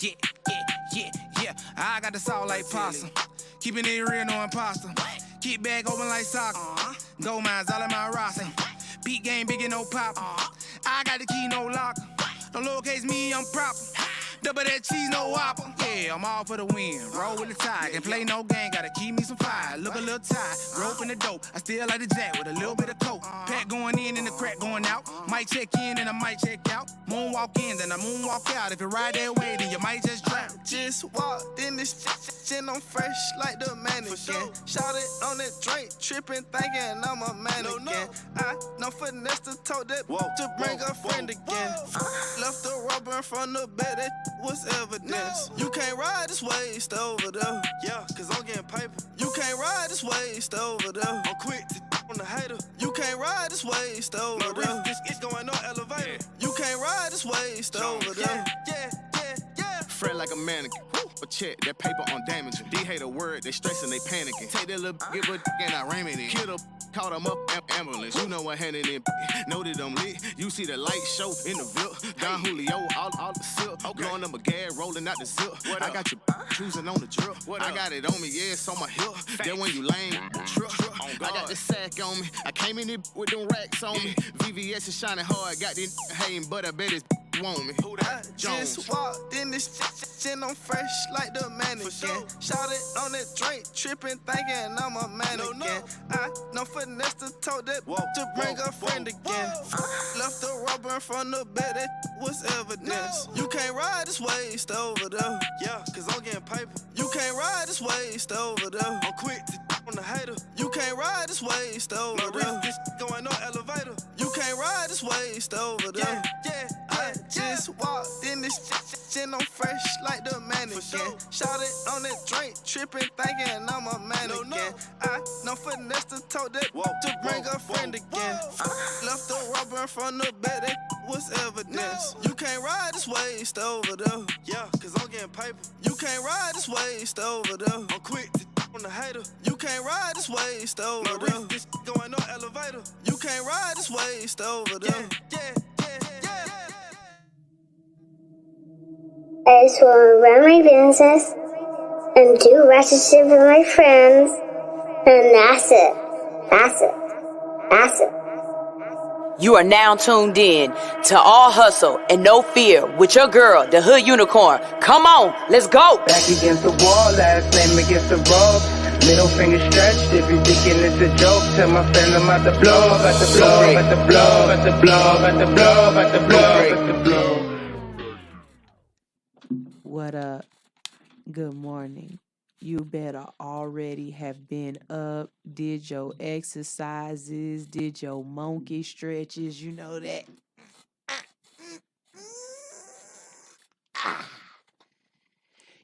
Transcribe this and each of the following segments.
yeah, yeah, yeah, yeah. I got the salt like pasta. Keeping it real, no imposter. Keep back open like soccer. Gold mines all in my roster. Beat game, big and no pop. I got the key, no locker. Don't lowercase me, I'm proper. Double that cheese, no whopper. Yeah, I'm all for the win. Roll with the tide. Can't play no game, gotta keep me some fire. Look a little tight, rope in the dope. I still like the jack with a little bit of coke. Pack going in and the crack going out. Might check in and I might check out. Moonwalk in, then I moonwalk out. If you ride that way, then you might just drown. Just walked in this and I'm fresh like the mannequin. Shot it on that drink, tripping, thinking I'm a mannequin. I know finesse to tote that to bring a friend again. Left the rubber in front of the bed, that was evidence. You can't ride this waist over there. Yeah, cause I'm getting paper. You can't ride this waist over there. I'm quick to on the hater. You can't ride this waist over there. It's going on elevator. You can't ride this waist over there. Yeah. Fret like a mannequin. But check that paper on damaging. They hate a word, they stressing, they panicking. Take that little get what and I ram it in. Kill the caught them up, ambulance. You know what handed in. Know that I'm lit. You see the light show in the VIP. Don Julio, all the silk. Blowing them a gas, rolling out the zip. I got you choosing on the drip. I got it on me, yeah, it's on my hip. Then when you lame, trip. I got the sack on me. I came in it with them racks on me. VVS is shining hard. Got this hating, but I bet it's want me. I just walked in this and I'm fresh like the mannequin. Shot it on that drink, tripping, thinking I'm a mannequin. I know finesse to tote that to bring a friend again. Left the rubber in front of the bed, that was evidence. You can't ride this waist over there. Yeah, cause I'm getting paper. You can't ride this waist over there. I'm quick to on the hater. You can't ride this waist over there. This going on elevator. You can't ride this waist over there. Yeah. I just walked in this and I'm fresh like the mannequin. Shot it on that drink, tripping, thinking I'm a mannequin. I know finesse to tote that to bring a friend again. Left the rubber in front of the bed, that was evidence. You can't ride this waist over there. Yeah, cause I'm getting paper. You can't ride this waist over there. I'm quick to on the hater. You can't ride this waist over there. This going on elevator. You can't ride this waist over there. Yeah. I just want to run my business and do ratchet shit with my friends, and that's it. You are now tuned in to All Hustle and No Fear with your girl, the Hood Unicorn. Come on, let's go. Back against the wall, last name against the rope. Middle finger stretched, if you thinking it's a joke, tell my friend I'm about to blow, about to blow, about to blow, about to blow, about to blow, about to blow, about to blow. What up? Good morning. You better already have been up, did your exercises, did your monkey stretches, you know that.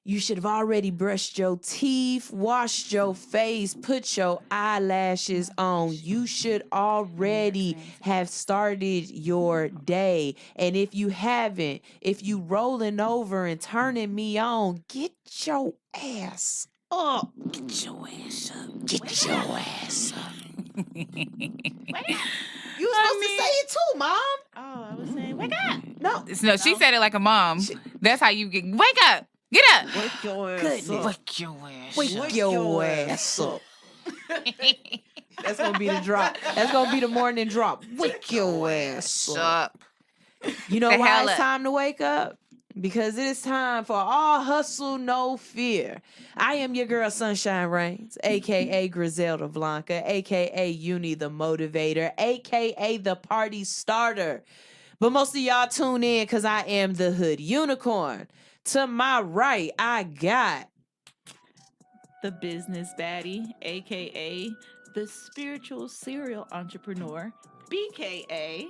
You should have already brushed your teeth, washed your face, put your eyelashes on. You should already have started your day. And if you haven't, if you rolling over and turning me on, get your ass up. Get your ass up. Get your ass up. You were supposed to say it too, Mom. Oh, I was saying, wake up. No, she said it like a mom. That's how you get, wake up. Get up. Wake your ass up. Wake your ass up. Wake your ass up. That's going to be the drop. That's going to be the morning drop. Wake your ass up. You know why it's time to wake up? Because it is time for All Hustle, No Fear. I am your girl, Sunshine Reigns, a.k.a. Griselda Blanca, a.k.a. Uni the Motivator, a.k.a. the Party Starter. But most of y'all tune in because I am the Hood Unicorn. To my right, I got the business baddie, a.k.a. the spiritual serial entrepreneur, b.k.a.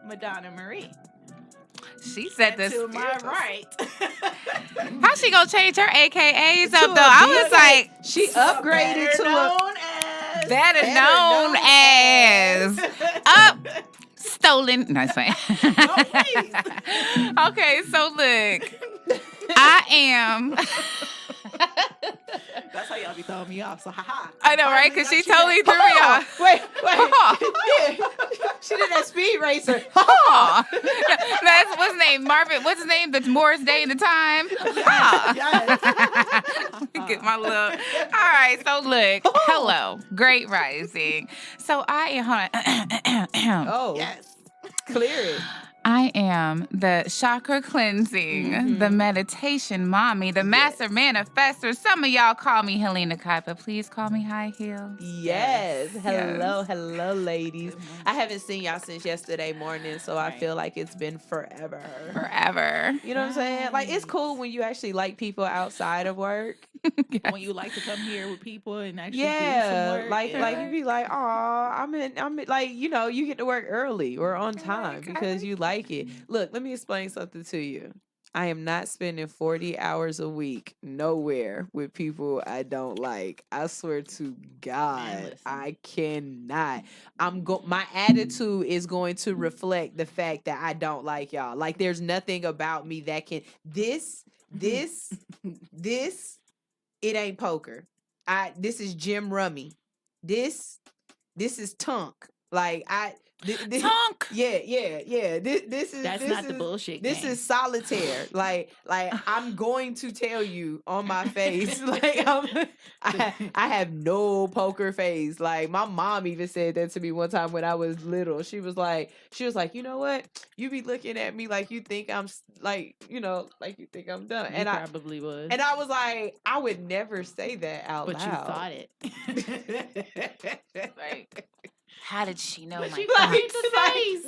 Madonna Marie. She said this. To my right. How she gonna change her AKAs up though? I was like, she upgraded to better known as up. Stolen. No, it's fine. Okay, so look, I am. That's how y'all be throwing me off. So haha. I know, right? Because she totally threw me off. Wait. Yeah. She did that speed racer. No, What's his name? Marvin. What's his name? The Morris Day and the Time. Yes. Get my little. All right. So look. Hello. Great rising. So I am. Oh, Yes. clear it. I am the chakra cleansing, the meditation mommy, the master manifester. Some of y'all call me Helena Kai, but please call me High Heel. Yes. Hello, ladies. I haven't seen y'all since yesterday morning, so I feel like it's been forever. You know what I'm saying? Like, it's cool when you actually like people outside of work. Yes. When you like to come here with people and actually do some work. Like you be like, oh, I'm in, like, you know, you get to work early or on time because you like it. Look, let me explain something to you. I am not spending 40 hours a week nowhere with people I don't like. I swear to God, I cannot. My attitude is going to reflect the fact that I don't like y'all. Like, there's nothing about me that can this. It ain't poker. This is Jim Rummy. This is Tunk. Like Tunk. Yeah. This is the bullshit This game. is solitaire. Like I'm going to tell you on my face. Like I have no poker face. Like, my mom even said that to me one time when I was little. She was like, you know what? You be looking at me like you think I'm like, you know, like you think I'm done. You probably would. And I was like, I would never say that out loud. But you thought it. Like, how did she know But my you thoughts? like the face.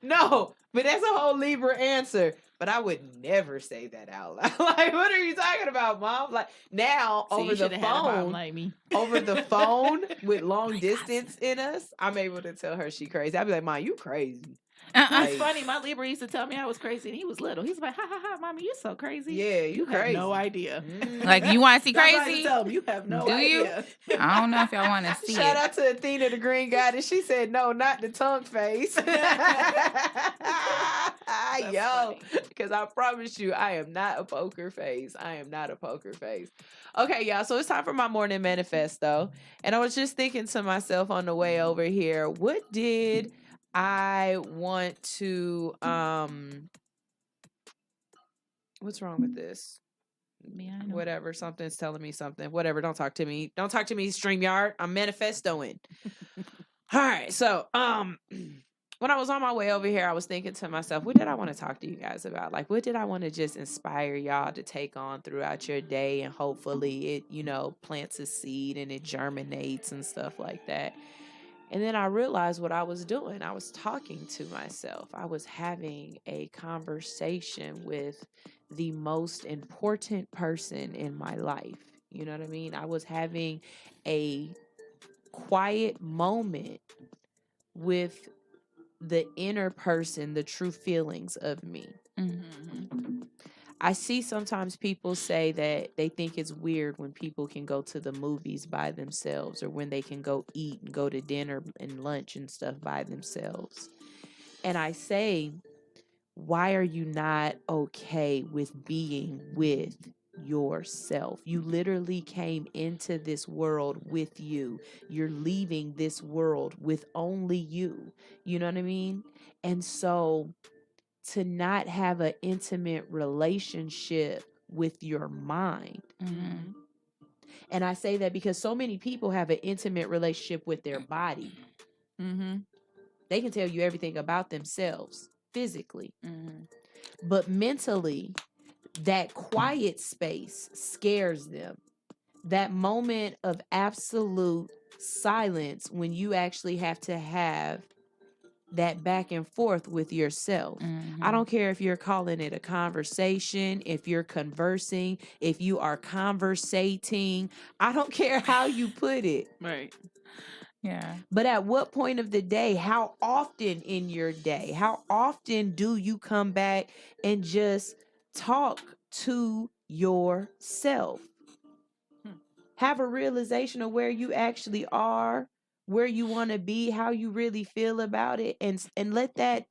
No. But that's a whole Libra answer. But I would never say that out loud. Like, what are you talking about, Mom? Like, now over the phone, like me. over the phone with long distance in us, I'm able to tell her she crazy. I'd be like, Mom, you crazy. It's funny. My Libra used to tell me I was crazy, and he was little. He's like, "Ha ha ha, Mommy, you so crazy." Yeah, you have crazy. no idea. Like, you want to see That's why I crazy? tell him, you have no Do idea. you? I don't know if y'all want to see Shout it. out to Athena, the green goddess. She said, no, not the tongue face. Yo, because I promise you, I am not a poker face. Okay, y'all. So it's time for my morning manifesto. And I was just thinking to myself on the way over here, what did I want to what's wrong with this? Whatever, something's telling me something. Whatever, don't talk to me. Don't talk to me, StreamYard. I'm manifestoing. All right, so when I was on my way over here, I was thinking to myself, what did I want to talk to you guys about? Like, what did I want to just inspire y'all to take on throughout your day, and hopefully it, you know, plants a seed and it germinates and stuff like that. And then I realized what I was doing. I was talking to myself. I was having a conversation with the most important person in my life. You know what I mean? I was having a quiet moment with the inner person, the true feelings of me. Mm-hmm. I see sometimes people say that they think it's weird when people can go to the movies by themselves, or when they can go eat and go to dinner and lunch and stuff by themselves. And I say, why are you not okay with being with yourself? You literally came into this world with you. You're leaving this world with only you. You know what I mean? And so to not have an intimate relationship with your mind. Mm-hmm. And I say that because so many people have an intimate relationship with their body. Mm-hmm. They can tell you everything about themselves physically. Mm-hmm. But mentally, that quiet space scares them. That moment of absolute silence when you actually have to have that back and forth with yourself. Mm-hmm. I don't care if you're calling it a conversation, if you're conversing, if you are conversating. I don't care how you put it. Right. Yeah. But at what point of the day, how often in your day, how often do you come back and just talk to yourself? Have a realization of where you actually are, where you want to be, how you really feel about it, and let that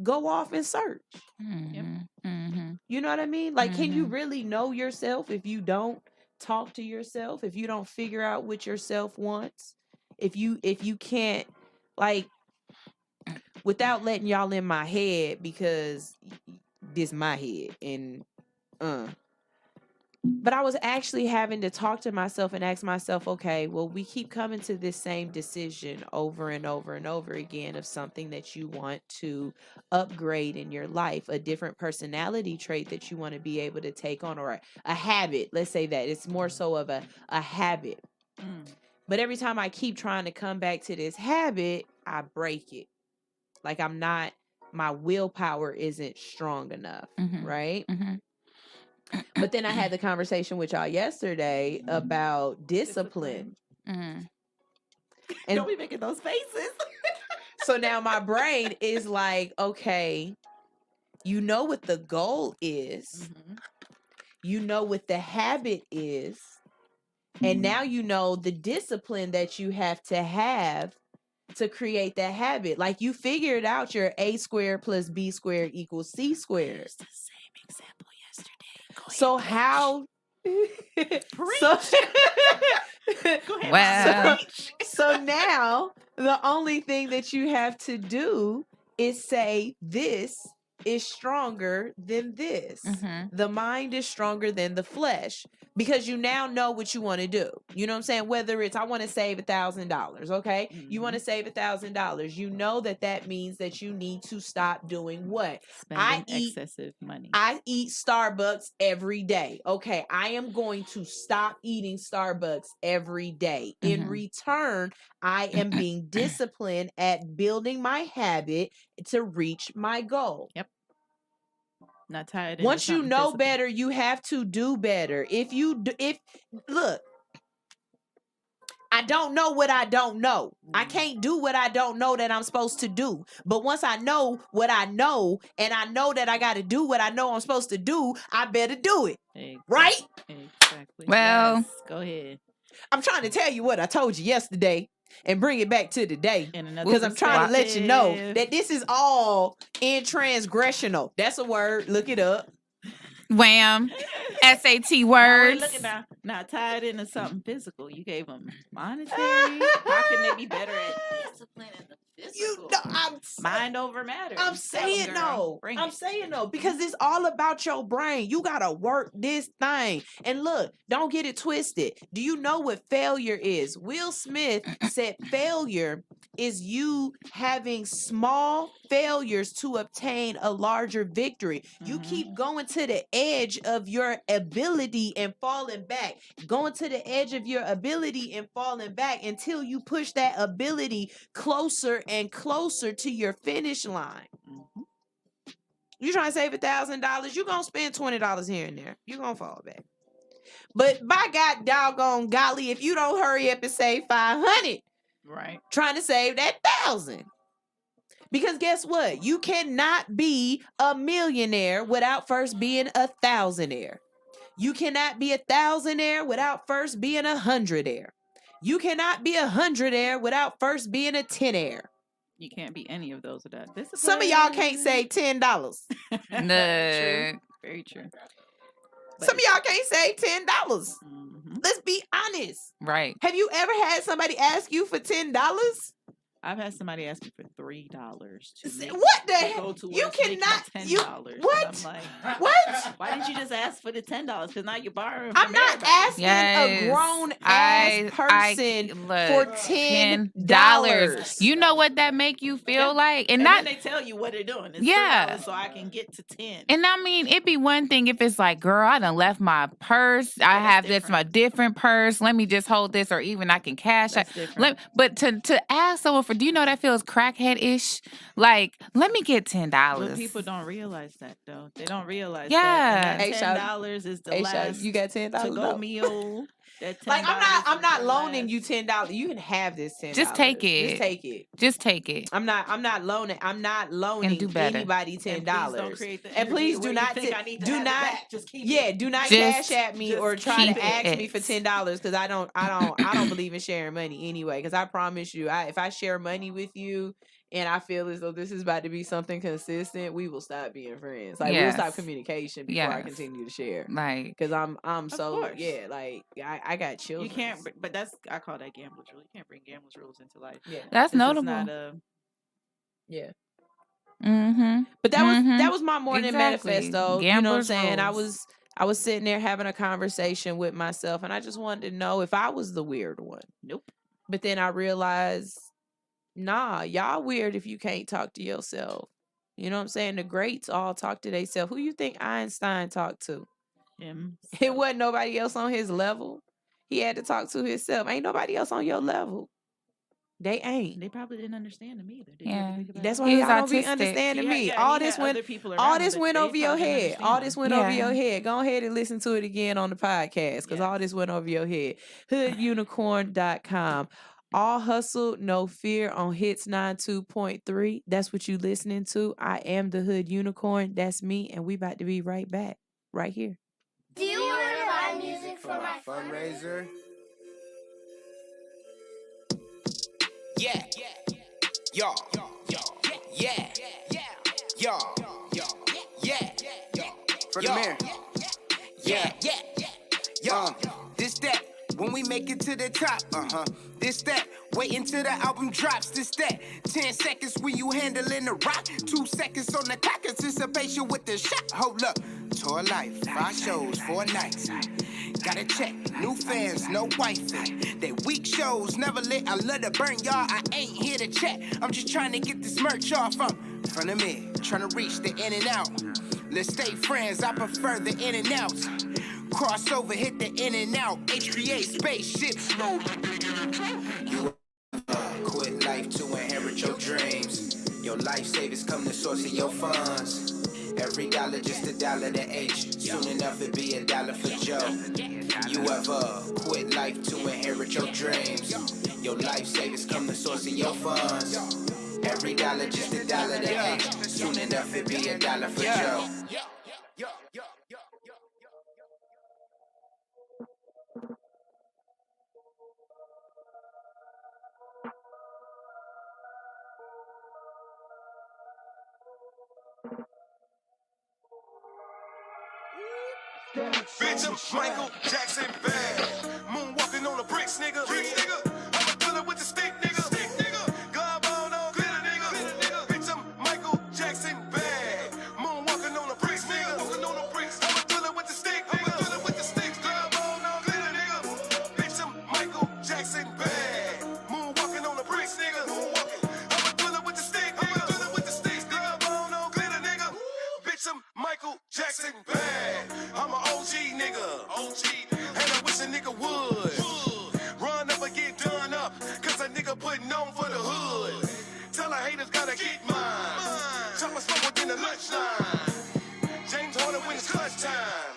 go off and search. Mm-hmm. Mm-hmm. You know what I mean? Like, can you really know yourself if you don't talk to yourself, if you don't figure out what yourself wants, if you can't, like, without letting y'all in my head, because this my head and but I was actually having to talk to myself and ask myself, okay, well, we keep coming to this same decision over and over and over again of something that you want to upgrade in your life, a different personality trait that you want to be able to take on, or a habit. Let's say that it's more so of a habit. But every time I keep trying to come back to this habit, I break it. Like my willpower isn't strong enough, right? But then I had the conversation with y'all yesterday about discipline. And don't be making those faces. So now my brain is like, okay, you know what the goal is. You know what the habit is. And now you know the discipline that you have to create that habit. Like you figured out your A squared plus B squared equals C squared. It's the same example yesterday. So how? So now the only thing that you have to do is say this is stronger than this. The mind is stronger than the flesh, because you now know what you want to do. You know what I'm saying? Whether it's, I want to save $1,000. Okay. You want to save $1,000. You know that means that you need to stop doing what? Spending excessive money. I eat Starbucks every day. Okay. I am going to stop eating Starbucks every day. In return, I am being disciplined at building my habit to reach my goal. Yep. Not tired. Once you know better, you have to do better. Look, I don't know what I don't know. I can't do what I don't know that I'm supposed to do. But once I know what I know, and I know that I got to do what I know I'm supposed to do, I better do it. Right? Exactly. Well, yes. Go ahead. I'm trying to tell you what I told you yesterday and bring it back to today, because I'm trying to let you know that this is all intransgressional. That's a word. Look it up. Wham. SAT words. Look at now tied into something physical. You gave them monetary. How can they be better at discipline in the physical? Mind over matter. I'm saying no. Because it's all about your brain. You gotta work this thing. And look, don't get it twisted. Do you know what failure is? Will Smith said failure is you having small failures to obtain a larger victory. You keep going to the edge of your ability and falling back, going to the edge of your ability and falling back until you push that ability closer and closer to your finish line. You trying to save $1,000, you're going to spend $20 here and there. You're going to fall back. But by God doggone golly, if you don't hurry up and save $500, right, trying to save that $1,000. Because guess what? You cannot be a millionaire without first being a thousandaire. You cannot be a thousandaire without first being a hundredaire. You cannot be a hundredaire without first being a tenaire. You can't be any of those without discipline. Some of y'all can't save $10. No. True. Very true. Some of y'all can't save $10. Let's be honest. Right. Have you ever had somebody ask you for $10? I've had somebody ask me for $3 to what the hell? You cannot. $10. What? I'm like, what? Why didn't you just ask for the $10? Because now you're borrowing. I'm not asking a grown ass person for $10. You know what that make you feel like, and then they tell you what they're doing. It's $3 so I can get to 10. And I mean, it'd be one thing if it's like, girl, I done left my purse. I have this my different purse. Let me just hold this, or even I can cash it. But to ask someone for, do you know that feels crackhead-ish? Like, let me get $10. But people don't realize that, though. They don't realize that. And that $10 is the last you got $10 to-go meal. Like, I'm not loaning you $10. You can have this $10. Just take it. Just take it. I'm not loaning anybody $10. And please do not cash at me or try to ask me for $10, because I don't believe in sharing money anyway. Because I promise you, if I share money with you and I feel as though this is about to be something consistent, we will stop being friends. Like, we'll stop communication before I continue to share. Like, because I'm so like I got children. You can't, but I call that gambler's rule. You can't bring gambler's rules into life. Yeah, that's notable. Not yeah. But that was my morning manifesto. Gambler's you know what I'm saying? rules. I was sitting there having a conversation with myself, and I just wanted to know if I was the weird one. Nope. But then I realized, nah, y'all weird if you can't talk to yourself. You know what I'm saying? The greats all talk to themselves. Who you think Einstein talked to? Him. It wasn't nobody else on his level. He had to talk to himself. Ain't nobody else on your level. They ain't. They probably didn't understand him either. Did Yeah. That's why He y'all was don't be autistic. understanding me. He all had this went other people all around him, this but went they over your probably didn't head. All understand this him. went over Yeah. your head. Go ahead and listen to it again on the podcast because all this went over your head. Hoodunicorn.com. All hustle, no fear on Hits 92.3. That's what you listening to. I am the Hood Unicorn. That's me, and we about to be right back, right here. Do you want to buy music for my fundraiser? Yeah, yo, yeah, yo, yeah, For the mayor. yeah, yo, this that. When we make it to the top, this that. Wait until the album drops, this that. 10 seconds when you handling the rock. 2 seconds on the clock, anticipation with the shot. Hold up, tour life, 5 shows, 4 nights. Gotta check, new fans, no wifey. They weak shows, never lit. I love to burn y'all. I ain't here to check. I'm just trying to get this merch off from the mid, trying to reach the in and out. Let's stay friends. I prefer the in and outs. Crossover, hit the in and out. HBA spaceship. You quit life to inherit your dreams. Your life savings come the source of your funds. Every dollar just a dollar to H. Soon enough it be a dollar for Joe. You ever quit life to inherit your dreams? Your life savings come the source of your funds. Every dollar just a dollar to H. Soon enough it be a dollar for Joe. Bitch, I'm Michael Jackson bad. Moonwalking on the bricks, nigga. I'm a killer with the stick, nigga. Glob on, glitter, nigga. Bitch, I'm Michael Jackson bad. Moonwalking on the bricks, nigga. I'm a killer with the stick, nigga. Glob on, glitter, nigga. Bitch, I'm Michael Jackson bad. Moonwalking on the bricks, nigga. I'm a killer with the stick, nigga. Glob on, glitter, nigga. Bitch, I'm Michael Jackson bad. I'm an OG nigga, and I wish a nigga would run up or get done up, cause a nigga putting on for the hood. Tell the haters gotta get mine. Chopper smoke within the lunchtime. James Harden when it's clutch time.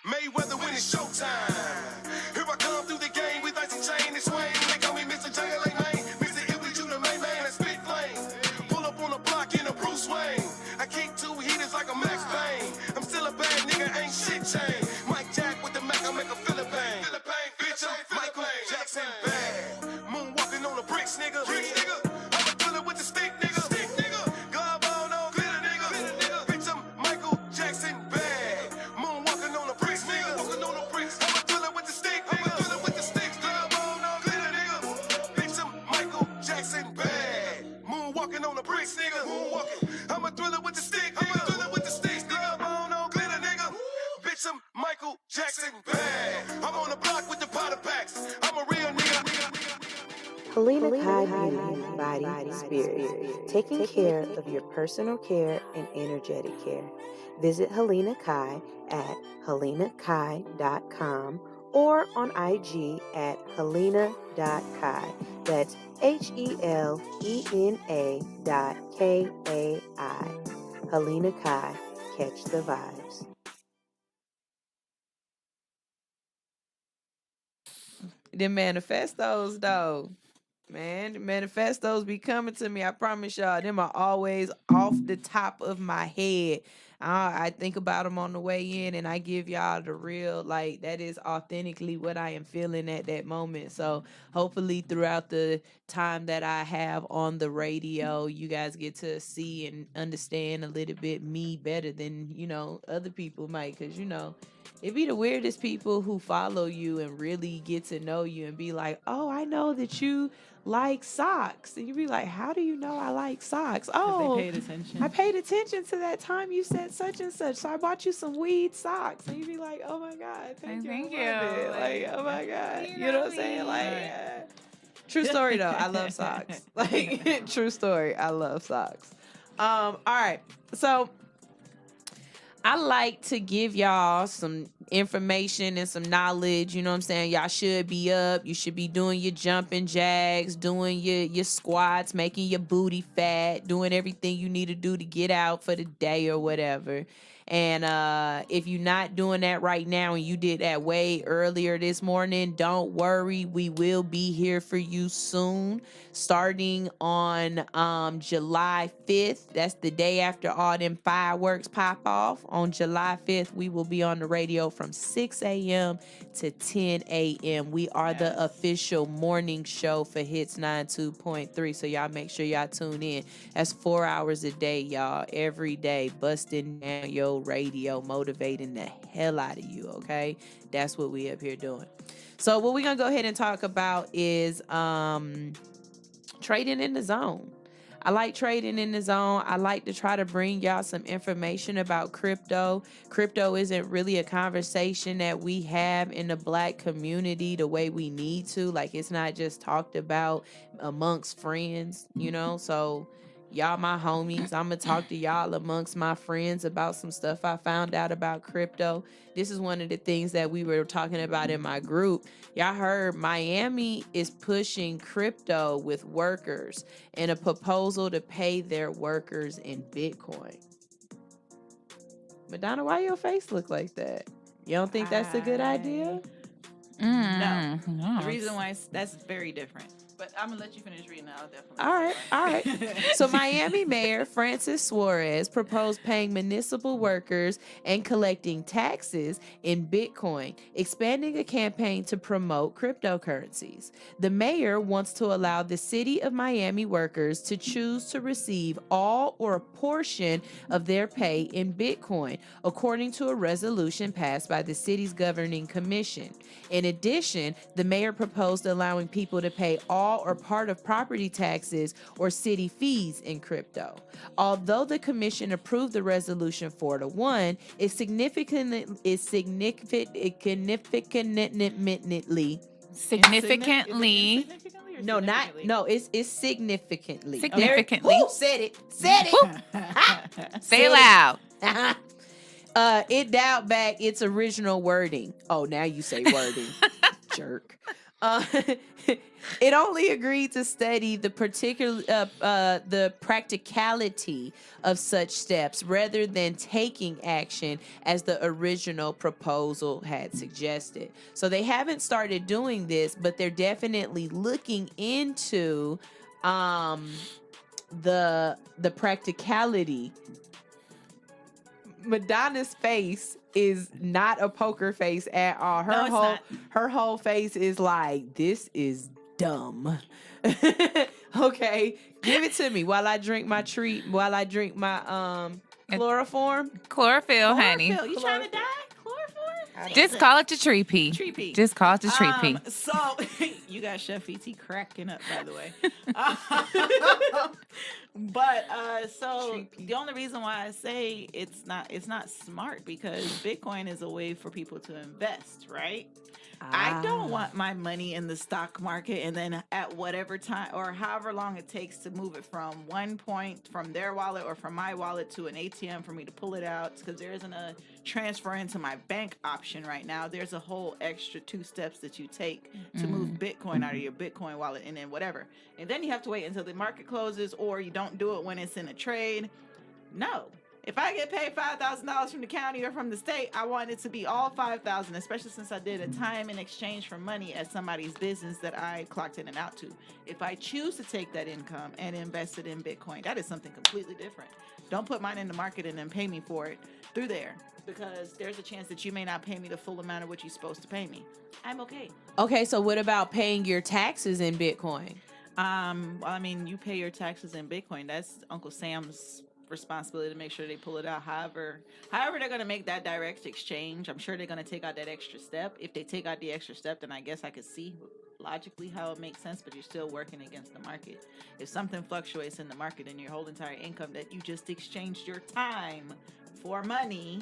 Mayweather when it's showtime. Here I come through the game with icy chain and swing. They call me Mr. Jungle like Maine. Mr. If we you the main man and spit flame. Pull up on the block in a Bruce Wayne. I kick 2 heaters like a Max Payne. I'm still a bad nigga, ain't shit changed. Mike Jack with the Mac, I make a Philippine. Bitch, I'm Michael Jackson bad. Moonwalking on the bricks, nigga. I'm a killer with the stick, nigga. Glob on, glitter, nigga. Bitch, I'm Michael Jackson bad. Moonwalking on the bricks, nigga. I'm a killer with the stick, nigga. Glob on, glitter, nigga. Bitch, I'm Michael Jackson bad. Moonwalking on the bricks, nigga. I'm a thriller with the stick, nigga. Glob on, glitter, nigga. Bitch, I'm Michael Jackson bad. I'm on the block with the powder packs. I'm a real nigga. Helena Kai Beauty, Body, Spirit, taking care of your personal care and energetic care. Visit Helena Kai at helenakai.com or on IG at helena.kai. That's HELENA.KAI. Helena Kai, catch the vibes. The manifestos, though. Man, the manifestos be coming to me. I promise y'all, them are always off the top of my head. I think about them on the way in, and I give y'all the real, like, that is authentically what I am feeling at that moment. So hopefully throughout the time that I have on the radio, you guys get to see and understand a little bit me better than, other people might. Because, it be the weirdest people who follow you and really get to know you and be like, oh, I know that you like socks. And you be like, how do you know I like socks? Oh, they paid attention. I paid attention to that time you said such and such, so I bought you some weed socks. And you be like, oh my God, thank you. Like, oh my God. You know what I'm saying? Like, true story though, I love socks. Like, true story, I love socks. All right, so I like to give y'all some information and some knowledge. You know what I'm saying? Y'all should be up. You should be doing your jumping jacks, doing your squats, making your booty fat, doing everything you need to do to get out for the day or whatever. And if you're not doing that right now and you did that way earlier this morning, don't worry. We will be here for you soon, starting on July 5th. That's the day after all them fireworks pop off. On July 5th, we will be on the radio from 6 a.m. to 10 a.m. We are the official morning show for Hits 92.3. So y'all make sure y'all tune in. That's 4 hours a day, y'all. Every day, busting down your radio, motivating the hell out of you, okay? That's what we up here doing. So what we're going to go ahead and talk about is trading in the zone. I like trading in the zone. I like to try to bring y'all some information about crypto. Crypto isn't really a conversation that we have in the Black community the way we need to. Like, it's not just talked about amongst friends, So y'all my homies. I'm going to talk to y'all amongst my friends about some stuff I found out about crypto. This is one of the things that we were talking about in my group. Y'all heard Miami is pushing crypto with workers and a proposal to pay their workers in Bitcoin. Madonna, why your face look like that? You don't think that's a good idea? No. The reason why that's very different. But I'm going to let you finish reading. I'll definitely. All right. So Miami Mayor Francis Suarez proposed paying municipal workers and collecting taxes in Bitcoin, expanding a campaign to promote cryptocurrencies. The mayor wants to allow the city of Miami workers to choose to receive all or a portion of their pay in Bitcoin, according to a resolution passed by the city's governing commission. In addition, the mayor proposed allowing people to pay all or part of property taxes or city fees in crypto. Although the commission approved the resolution 4-1, it's significantly it's significantly. Significantly. Who said it? Said it. Say it loud. It dialed back its original wording. Oh, now you say wording. Jerk. It only agreed to study the the practicality of such steps rather than taking action as the original proposal had suggested. So they haven't started doing this, but they're definitely looking into the practicality. Madonna's face is not a poker face at all. Her whole face is like, this is dumb. Okay, give it to me while I drink my chloroform. Chlorophyll, honey. You trying to die? Chloroform? Just call it the tree pea. Just call it the tree pea. So you got Chef E.T. cracking up, by the way. But so the only reason why I say it's not smart, because Bitcoin is a way for people to invest, right? I don't want my money in the stock market and then at whatever time or however long it takes to move it from one point from their wallet or from my wallet to an ATM for me to pull it out, because there isn't a transfer into my bank option right now. There's a whole extra 2 steps that you take to move Bitcoin out of your Bitcoin wallet and then whatever. And then you have to wait until the market closes, or you don't do it when it's in a trade. No. If I get paid $5,000 from the county or from the state, I want it to be all $5,000, especially since I did a time in exchange for money at somebody's business that I clocked in and out to. If I choose to take that income and invest it in Bitcoin, that is something completely different. Don't put mine in the market and then pay me for it through there, because there's a chance that you may not pay me the full amount of what you're supposed to pay me. I'm okay. Okay, so what about paying your taxes in Bitcoin? Well, I mean, you pay your taxes in Bitcoin. That's Uncle Sam's responsibility to make sure they pull it out. However they're going to make that direct exchange, I'm sure they're going to take out that extra step. If they take out the extra step, then I guess I could see logically how it makes sense, but you're still working against the market. If something fluctuates in the market and your whole entire income that you just exchanged your time for money,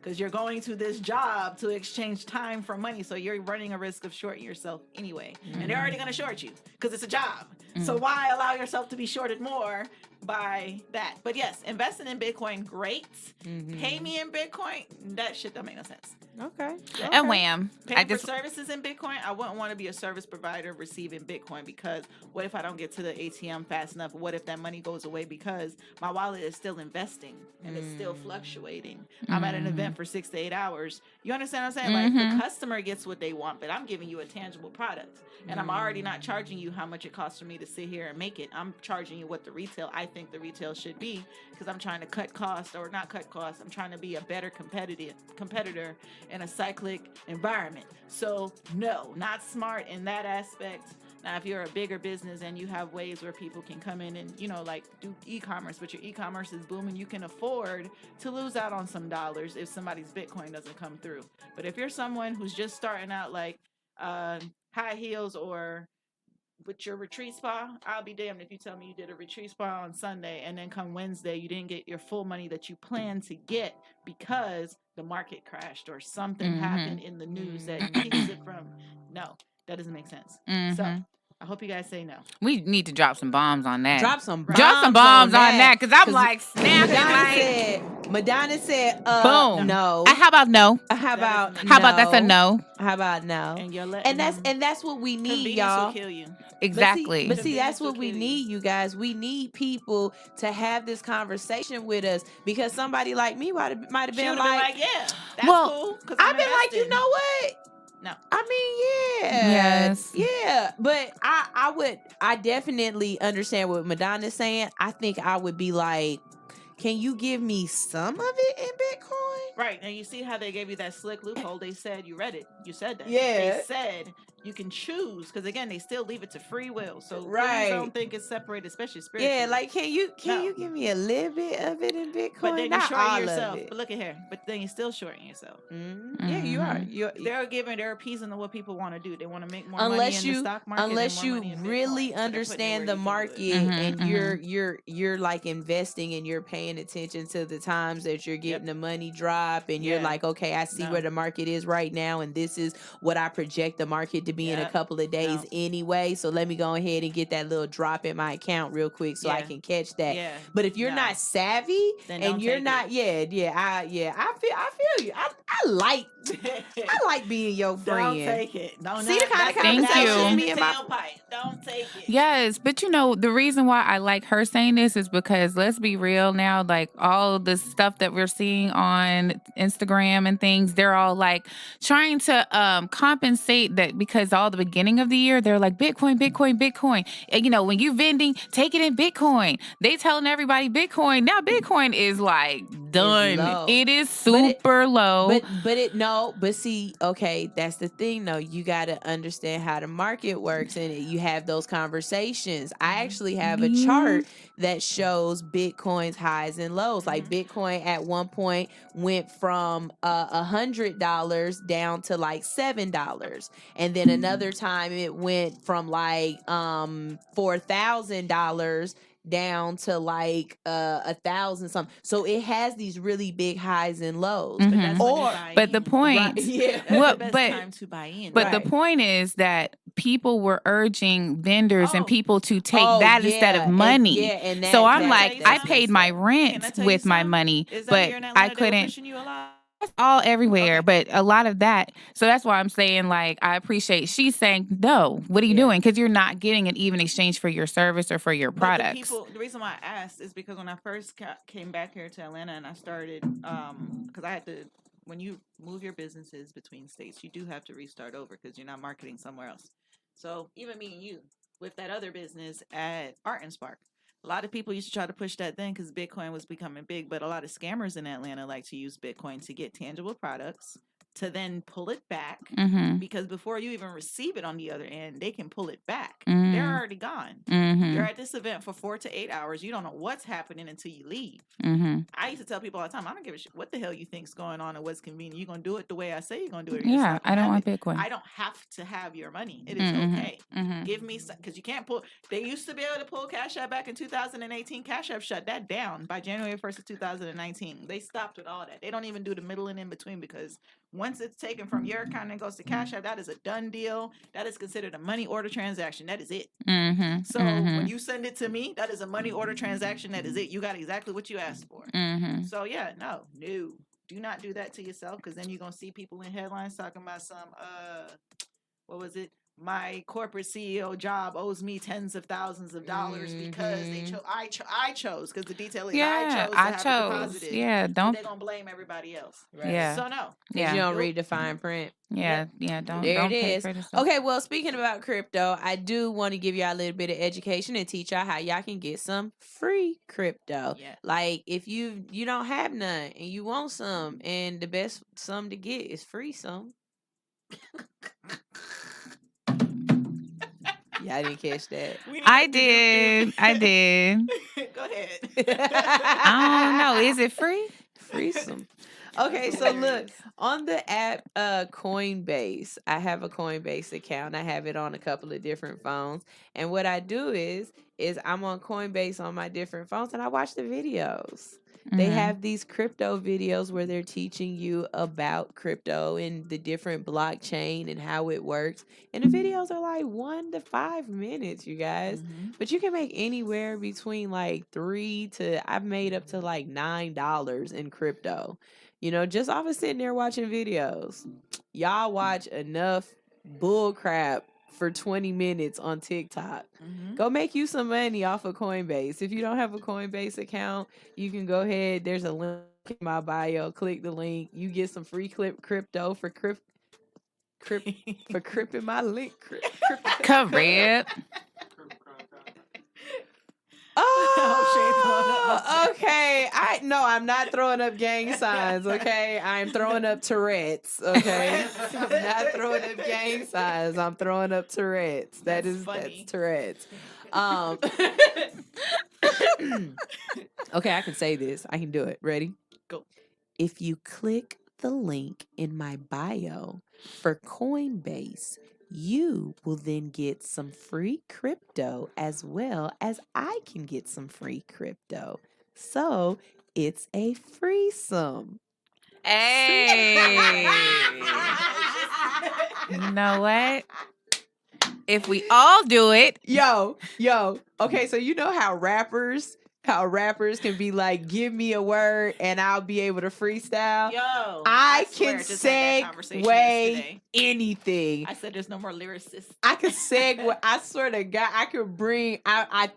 because you're going to this job to exchange time for money, so you're running a risk of shorting yourself anyway. And they're already going to short you because it's a job. So why allow yourself to be shorted more by that? But yes, investing in Bitcoin, great. Pay me in Bitcoin, that shit don't make no sense. Okay. And wham. Paying for services in Bitcoin, I wouldn't want to be a service provider receiving Bitcoin, because what if I don't get to the ATM fast enough? What if that money goes away because my wallet is still investing and it's still fluctuating? I'm at an event for 6 to 8 hours. You understand what I'm saying? Like, the customer gets what they want, but I'm giving you a tangible product. And I'm already not charging you how much it costs for me to sit here and make it. I'm charging you what I think the retail should be, because I'm trying to cut costs, or not cut costs. I'm trying to be a better competitor in a cyclic environment. So no, not smart in that aspect. Now, if you're a bigger business and you have ways where people can come in and, like, do e-commerce, but your e-commerce is booming, you can afford to lose out on some dollars if somebody's Bitcoin doesn't come through. But if you're someone who's just starting out, like high heels or with your retreat spa, I'll be damned if you tell me you did a retreat spa on Sunday and then come Wednesday you didn't get your full money that you planned to get because the market crashed or something happened in the news that keeps it from. No, that doesn't make sense. So I hope you guys say no. We need to drop some bombs on that. Drop some bombs on that, because I'm like snapping. Madonna said, boom. No. How about no? How about that's a no? How about no? And that's what we need, y'all. Will kill you. Exactly. But see, that's what we need, you guys. We need people to have this conversation with us, because somebody like me might have been like, yeah, that's cool. I've been like, you know what? No. I mean, yeah. Yes. Yeah. But I definitely understand what Madonna's saying. I think I would be like, can you give me some of it in Bitcoin? Right. And you see how they gave you that slick loophole. They said, you read it. You said that. Yeah. They said you can choose, because again, they still leave it to free will. So right. I don't think it's separated, especially spiritually. Yeah, like can you give me a little bit of it in Bitcoin? But then you're shorting yourself. But look at here. But then you're still shorting yourself. Yeah, you are. They're appeasing to what people want to do. They want to make more money in the stock market. Unless you really understand the market and you're like investing and you're paying attention to the times that you're getting the money drop, and you're like, okay, I see where the market is right now, and this is what I project the market to be in a couple of days anyway. So let me go ahead and get that little drop in my account real quick so I can catch that. Yeah. But if you're not savvy and you're not, I feel you. I like being your friend. Don't take it. See the kind of conversation me and my don't take it. Yes, but the reason why I like her saying this is because, let's be real now, like all the stuff that we're seeing on Instagram and things, they're all like trying to compensate that, because all the beginning of the year they're like Bitcoin. And when you're vending, take it in Bitcoin. They telling everybody Bitcoin. Now Bitcoin is like done. It is super low. But see, okay, that's the thing though. You got to understand how the market works, and you have those conversations. I actually have a chart that shows Bitcoin's highs and lows. Like Bitcoin at one point went from $100 down to like $7, and then another time it went from like $4,000 down to like 1,000 something. So it has these really big highs and lows. But the point, time to buy in. But the point is that people were urging vendors and people to take that instead of money. So I'm like, I paid my rent with my money, but I couldn't. All everywhere, but a lot of that. So that's why I'm saying, like, I appreciate she's saying, no, what are you doing? Because you're not getting an even exchange for your service or for your products. The reason why I asked is because when I first came back here to Atlanta and I started, because I had to, when you move your businesses between states, you do have to restart over because you're not marketing somewhere else. So even me and you, with that other business at Art and Spark, A lot of people used to try to push that then because Bitcoin was becoming big, but a lot of scammers in Atlanta like to use Bitcoin to get tangible products to then pull it back because before you even receive it on the other end, they can pull it back. They're already gone. You're at this event for 4 to 8 hours. You don't know what's happening until you leave. I used to tell people all the time, I don't give a shit what the hell you think's going on or what's convenient. You're going to do it the way I say you're going to do it. Yeah, I don't want Bitcoin. I don't have to have your money. It is okay. Give me some, because you can't pull. They used to be able to pull Cash App back in 2018. Cash App shut that down by January 1st of 2019. They stopped with all that. They don't even do the middle and in between because once it's taken from your account and goes to Cash App, that is a done deal. That is considered a money order transaction. That is it. So when you send it to me, that is a money order transaction. That is it. You got exactly what you asked for. So yeah, no. Do not do that to yourself because then you're going to see people in headlines talking about some, what was it? My corporate CEO job owes me tens of thousands of dollars because I chose because the detail is I chose to have it deposited. Yeah, don't. They're gonna blame everybody else. Right. Yeah. So no. Yeah. You don't read the fine print. Yeah. Don't. There Don't it pay is. for this stuff. Okay. Well, speaking about crypto, I do want to give y'all a little bit of education and teach y'all how y'all can get some free crypto. Yeah. Like if you don't have none and you want some, and the best some to get is free some. Yeah, I didn't catch that. I did. Go ahead. I don't know. Is it free? Free some. Okay, so look, on the app Coinbase, I have a Coinbase account. I have it on a couple of different phones. And what I do is I'm on Coinbase on my different phones and I watch the videos. They have these crypto videos where they're teaching you about crypto and the different blockchain and how it works. And the videos are like 1 to 5 minutes, you guys. But you can make anywhere between like I've made up to like $9 in crypto. You know, just off of sitting there watching videos. Y'all watch enough bull crap for 20 minutes on TikTok. Go make you some money off of Coinbase. If you don't have a Coinbase account, you can go ahead. There's a link in my bio. Click the link. You get some free crypto for cripping my link. Correct. Oh, okay. I'm not throwing up gang signs, okay? I'm throwing up Tourette's, okay? I'm not throwing up gang signs. I'm throwing up Tourette's. That's Tourette's. Okay, I can say this. I can do it. Ready? Go. If you click the link in my bio for Coinbase, you will then get some free crypto as well as I can get some free crypto. So it's a threesome. Hey. You know what? If we all do it. Yo. Okay, so you know how rappers can be like, give me a word and I'll be able to freestyle. Yo, I can segue anything. I said there's no more lyricists. I can segue. I swear to God, I could bring. I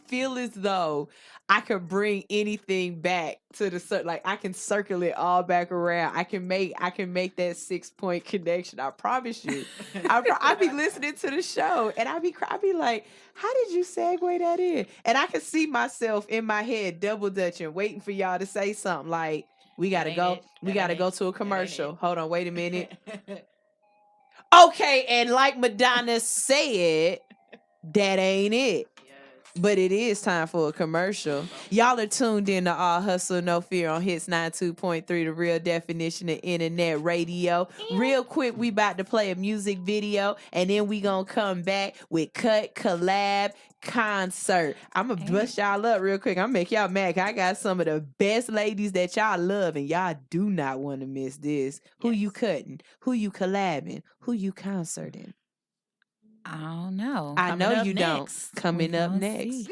feel as though I could bring anything back to the like I can circle it all back around. I can make that 6-point connection. I promise you. I be listening to the show and I be like, how did you segue that in? And I can see myself in my head double dutching, waiting for y'all to say something like, we gotta go. We gotta go to a commercial. Hold on, wait a minute. Okay, and like Madonna said, that ain't it. But it is time for a commercial. Y'all are tuned in to All Hustle, No Fear on Hits 92.3, the real definition of internet radio. Real quick, we about to play a music video, and then we gonna come back with Cut Collab Concert. I'm gonna bust y'all up real quick. I'm gonna make y'all mad. I got some of the best ladies that y'all love, and y'all do not want to miss this. Who you cutting? Who you collabing? Who you concerting? I don't know. I know you don't. Coming up next.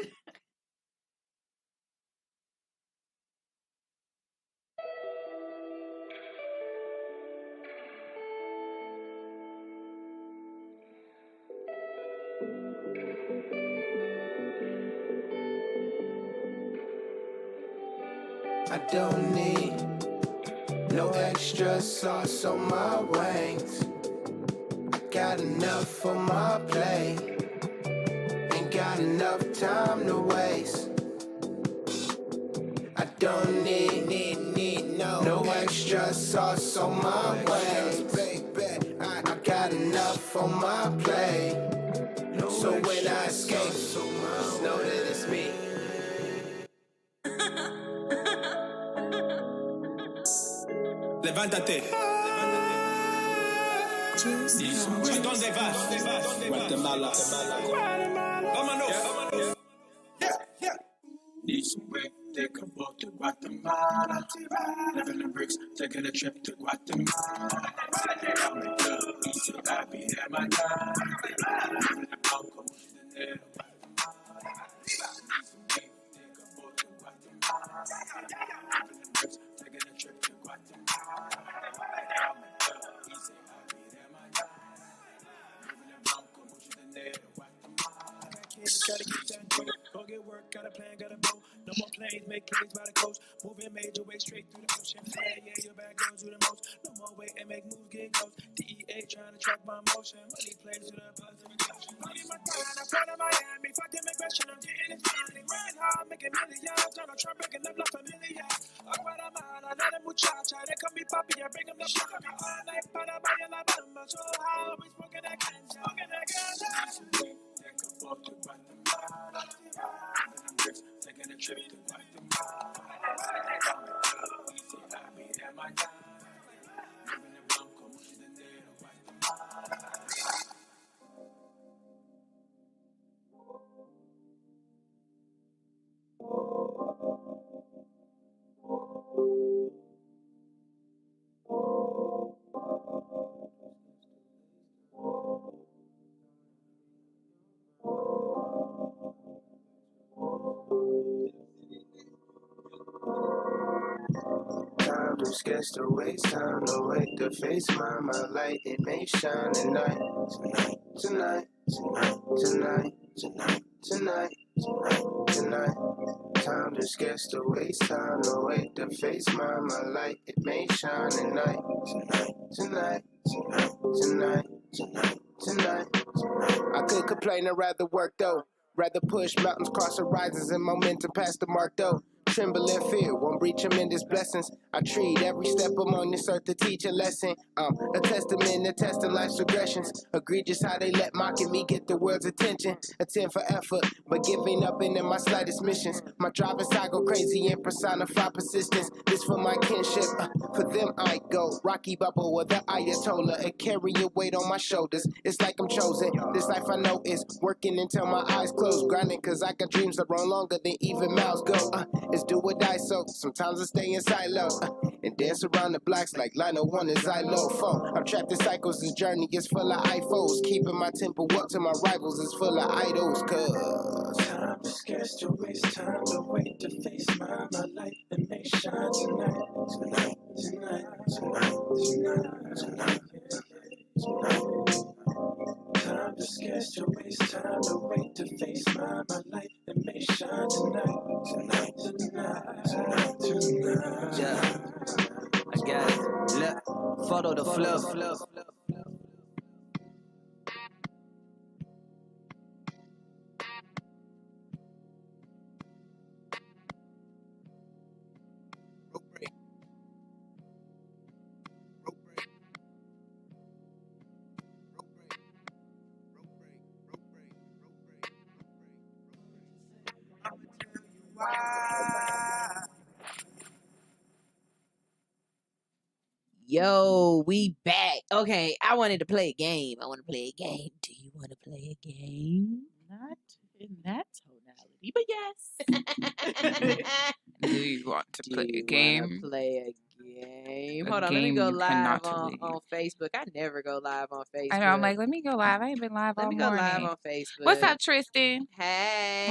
I don't need no extra sauce on my wings. I got enough on my plate. Ain't got enough time to waste. I don't need no extra sauce on my waist. I got enough on my plate. So when I escape, just know that it's me. Levántate. ¿Dónde vas? Guatemala. Vámonos. Need some break, take a boat to Guatemala. Living in bricks, taking a trip to Guatemala. Easy, happy, and my time. Living in Blanco, dinero. Taking a trip to Guatemala. Easy, happy, and my time. Living in Blanco, dinero. Gotta get that dough. Go get work, got a plan, got a bow. No more planes, make plays by the coast. Moving major way straight through the ocean. Yeah, your back goes to the most. No more wait and make moves, get close. DEA trying to track my motion. Money plays to the buzz of emotion. Money my grind, I'm proud of Miami. Fuck immigration, I'm getting it fine. Grind hard, making millions. Donald Trump breaking up La Familia. Guatemala, not a muchacha. They call me papi, I bring them the sugar. All night, Panama, Alabama. So high, always smoking that ganja. Smoking that ganja. Taking a trip to Guatemala. Easy, happy, and my time. Living in Blanco, dinero, Guatemala. Time to sketch the waste, time to wait to face my light. It may shine tonight, tonight, tonight, tonight, tonight, tonight, tonight, tonight. Time to sketch the waste, time to wait to face my light. It may shine tonight, tonight, tonight, tonight, tonight, tonight, tonight. I could complain, I'd rather work though. Rather push mountains, cross horizons, and momentum past the mark though. Tremble in fear, won't breach tremendous blessings. I treat every step among this earth to teach a lesson. A testament to test of life's regressions. Egregious how they let mocking me get the world's attention. Attend for effort, but giving up in my slightest missions. My driving side go crazy and personify persistence. This for my kinship, for them I go. Rocky Bubble or the Ayatollah, and carry your weight on my shoulders. It's like I'm chosen. This life I know is working until my eyes close. Grinding cause I got dreams that run longer than even miles go. It's do or die, so sometimes I stay in silo and dance around the blocks like Lino 1 and xylophone. I'm trapped in cycles, this journey is full of iPhones. Keeping my tempo up to my rivals is full of idols, cause time is scarce to waste, time to wait to face my light and may shine tonight, tonight, tonight, tonight, tonight, tonight, tonight. Time is scarce to waste, time to wait to face my light and may shine tonight, tonight, tonight, tonight, tonight. Yeah, I got it. Look, follow the flow. Yo, we back. Okay, I wanted to play a game. Do you want to play a game? Not in that tonality, but yes. Do you want to play a game? Play a game. Hold on, let me go live on Facebook. I never go live on Facebook. I know. I'm like, let me go live. I ain't been live all morning. Let me go live on Facebook. What's up, Tristan? Hey.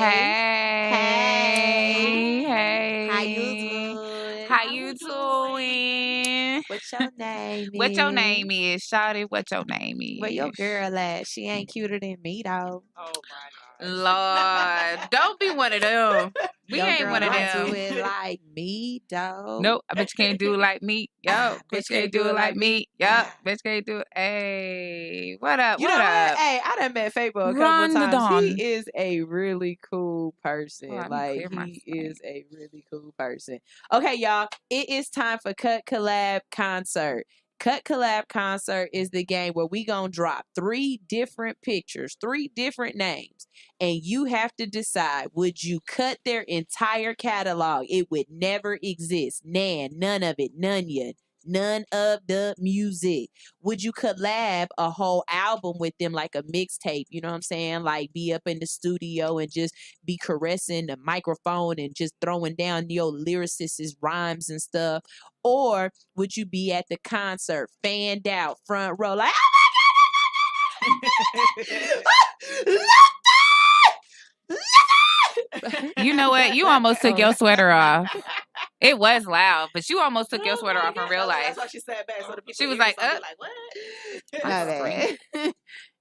Hey. How you doing? How you doing? What's your name? What your name is, Shawty? What your name is? Where your girl at? She ain't cuter than me, though. Oh my God. Lord, don't be one of them. We Yo, ain't girl, one of don't do them. it like me, dog. Nope, I bet you can't do it like me. Yo, bitch can't do it like me. Yup, bitch can't do it. Hey, what up? You What know what? up? Hey, I done met Fabo a couple Run of the times. dawn. He is a really cool person. Let me Like, clear my he is a really cool person. Okay, y'all. It is time for Cut Collab Concert. Cut Collab Concert is the game where we gonna drop 3 different pictures, 3 different names, and you have to decide, would you cut their entire catalog? It would never exist. None of it. None of the music. Would you collab a whole album with them, like a mixtape? You know what I'm saying? Like, be up in the studio and just be caressing the microphone and just throwing down your lyricists' rhymes and stuff. Or would you be at the concert, fanned out, front row, like, You know what? You almost took your sweater off. It was loud, but you almost took your sweater off in real life. That's why she sat back. So the people She was hear like, something like, what? My bad.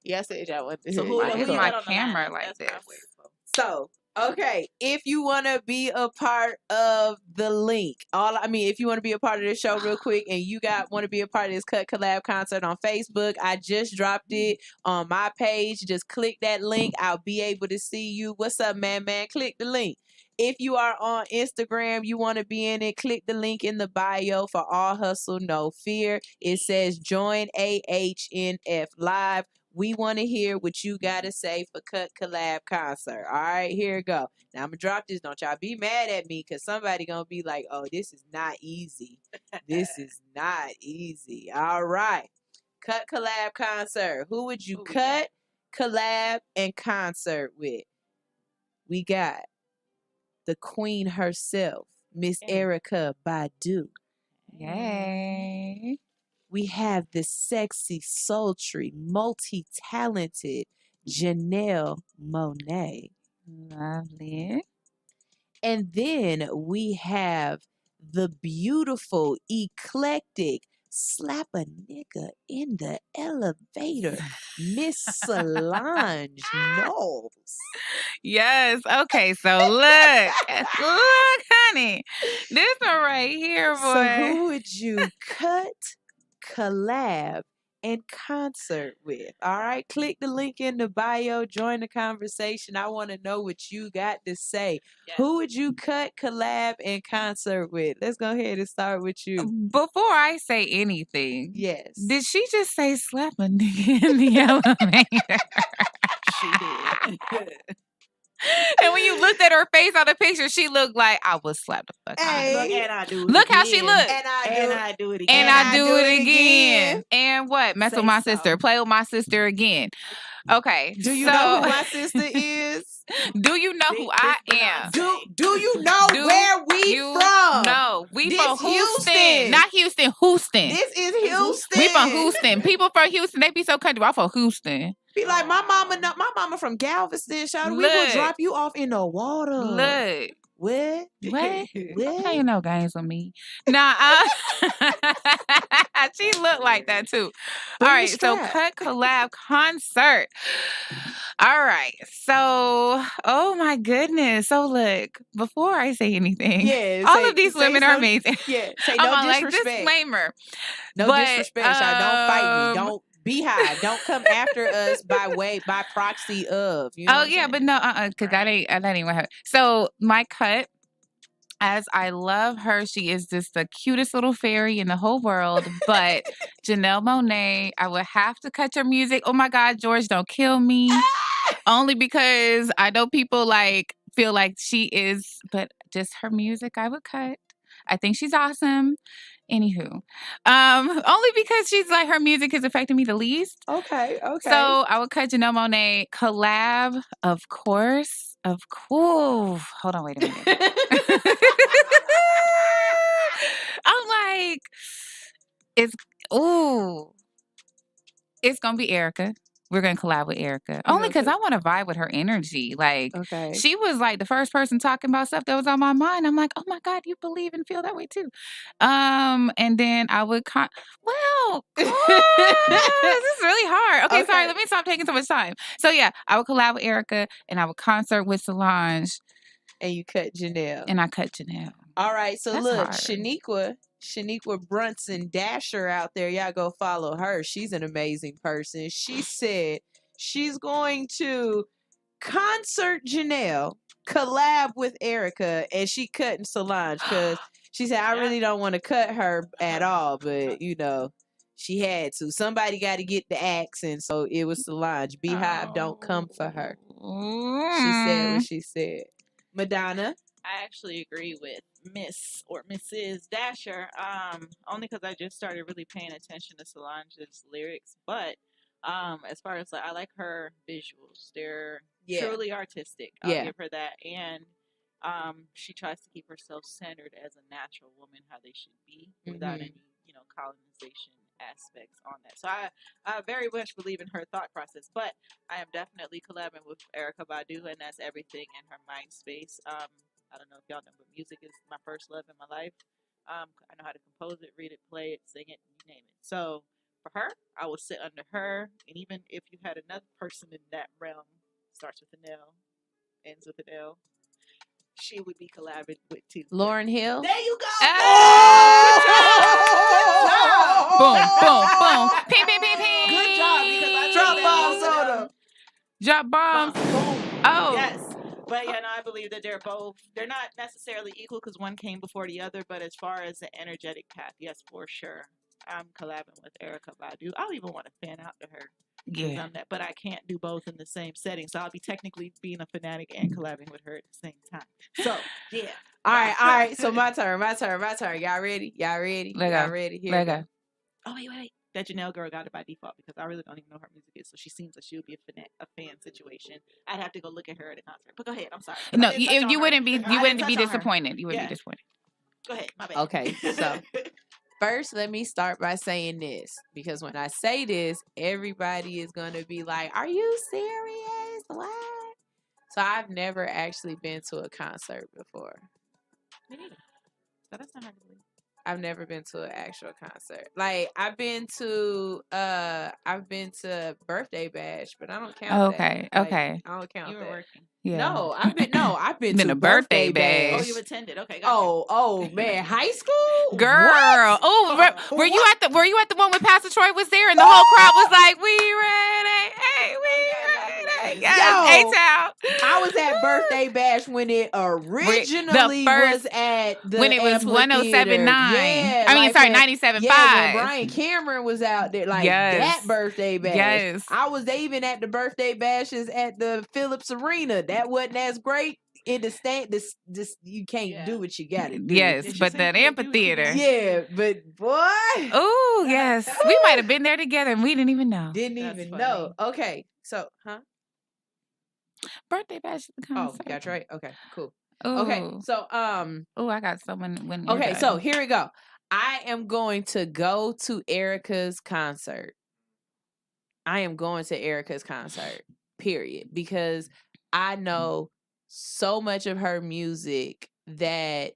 Yes, y'all want to So hear who you. you is my got on the camera lineup? like That's this? what I'm waiting for. So, okay, if you want to be a part of the link, if you want to be a part of this show real quick and you want to be a part of this Cut Collab Concert on Facebook, I just dropped it on my page. Just click that link. I'll be able to see you. What's up, man? Click the link. If you are on Instagram, you want to be in it, click the link in the bio for All Hustle, No Fear. It says join AHNF Live. We want to hear what you got to say for Cut Collab Concert. All right, here we go. Now, I'm going to drop this. Don't y'all be mad at me because somebody going to be like, oh, this is not easy. This is not easy. All right. Cut Collab Concert. Who would you cut, collab, and concert with? We got the queen herself, Miss Erykah Badu. Yay. We have the sexy, sultry, multi-talented Janelle Monáe. Lovely. And then we have the beautiful, eclectic, slap a nigga in the elevator, Miss Solange Knowles. Yes. Okay. So look, honey, this one right here, boy. So who would you cut, collab, and concert with? All right, click the link in the bio, join the conversation. I want to know what you got to say. Yes. Who would you cut, collab, and concert with? Let's go ahead and start with you. Before I say anything, yes, did she just say slap a nigga in the elevator? She did. And when you looked at her face on the picture, she looked like I would slap the fuck out of her. Look, and I do it Look again. how she looked. And I do it again. And I do it again. And what? Mess with my sister. Play with my sister again. Okay. Do you know who my sister is? Do you know who I am? Do you know where we from? No, we this from Houston. Houston. Not Houston, Houston. This is Houston. We from Houston. People from Houston, they be so country. I'm from Houston. Be like, my mama from Galveston. We will drop you off in the water. Look. What? Don't play no games with me. Nah, she looked like that too. All right, so cut, collab, concert. All right, so oh my goodness. So look, before I say anything, all of these women are amazing. Yeah, say no disrespect. Like, disclaimer. No disrespect, y'all. Don't fight me. Don't. Beehive, don't come after us by proxy of. You know but no, because that ain't what happened. So my cut, as I love her, she is just the cutest little fairy in the whole world. But Janelle Monáe, I would have to cut her music. Oh my God, George, don't kill me. Only because I know people feel like she is, but just her music I would cut. I think she's awesome. Anywho, only because she's like her music has affected me the least. Okay. So I would cut Janelle Monáe. Collab, of course. Hold on, wait a minute. I'm like, it's gonna be Erykah. We're going to collab with Erykah. Only because I want to vibe with her energy. She was like the first person talking about stuff that was on my mind. I'm like, oh my God, you believe and feel that way too. And then I would this is really hard. Okay, sorry. Let me stop taking so much time. So yeah, I would collab with Erykah and I would concert with Solange. And you cut Janelle. And I cut Janelle. All right, so That's look, hard. Shaniqua Brunson Dasher out there. Y'all go follow her. She's an amazing person. She said she's going to concert Janelle, collab with Erica, and she cutting Solange because she said, I really don't want to cut her at all, but you know, she had to. Somebody got to get the axe, and so it was Solange. Beehive don't come for her. She said what she said. Madonna? I actually agree with Miss or Mrs. Dasher, only because I just started really paying attention to Solange's lyrics. But as far as like, I like her visuals; they're truly artistic. I'll give her that, and she tries to keep herself centered as a natural woman, how they should be, without any colonization aspects on that. So I very much believe in her thought process, but I am definitely collabing with Erykah Badu, and that's everything in her mind space. I don't know if y'all know, but music is my first love in my life. I know how to compose it, read it, play it, sing it, you name it. So for her, I will sit under her, and even if you had another person in that realm, starts with an L, ends with an L, she would be collabing with too. Lauryn Hill? There you go. Boom, boom, boom. Ping, ping, ping, ping. Good job, because I drop bombs on them. Drop bombs. Oh. Yes. But yeah, no, I believe that they're not necessarily equal because one came before the other, but as far as the energetic path, yes, for sure. I'm collabing with Erykah Badu. I'll even want to fan out to her. Yeah. But I can't do both in the same setting. So I'll be technically being a fanatic and collabing with her at the same time. So, yeah. All right. So my turn. Y'all ready? Y'all ready? Here we go. Oh, wait. That Janelle girl got it by default because I really don't even know her music is. So she seems like she would be a fan situation. I'd have to go look at her at a concert. But go ahead. I'm sorry. No, you wouldn't be disappointed. You wouldn't be disappointed. Go ahead. My bad. Okay. So first, let me start by saying this, because when I say this, everybody is going to be like, are you serious? What? So I've never actually been to a concert before. Me neither. So that's not hard to believe. I've never been to an actual concert. Like I've been to Birthday Bash, but I don't count that. Okay. I don't count you were that. Working. Yeah. No, I've been to a birthday bash. Oh, you attended. Okay, gotcha. Oh man, high school? Girl. Oh, were you at the one when Pastor Troy was there and the whole crowd was like, we ready? Hey, we ready? Yes, A-Town. I was at Birthday Bash when it originally was at the when it was 107.9. Yeah, I mean, sorry, 97.5. Yeah, when Brian Cameron was out there, like that Birthday Bash. Yes. I was even at the Birthday Bashes at the Phillips Arena. That wasn't as great. In the stand, this you can't do what you gotta do. Yes, but that amphitheater. Yeah, but boy. Oh yes, we might have been there together and we didn't even know. Know. Okay, so Birthday bash concert. Oh, that's right. Okay, cool. Ooh. Okay, so I got someone. Okay, so here we go. I am going to go to Erica's concert. I am going to Erica's concert. Period, because I know so much of her music that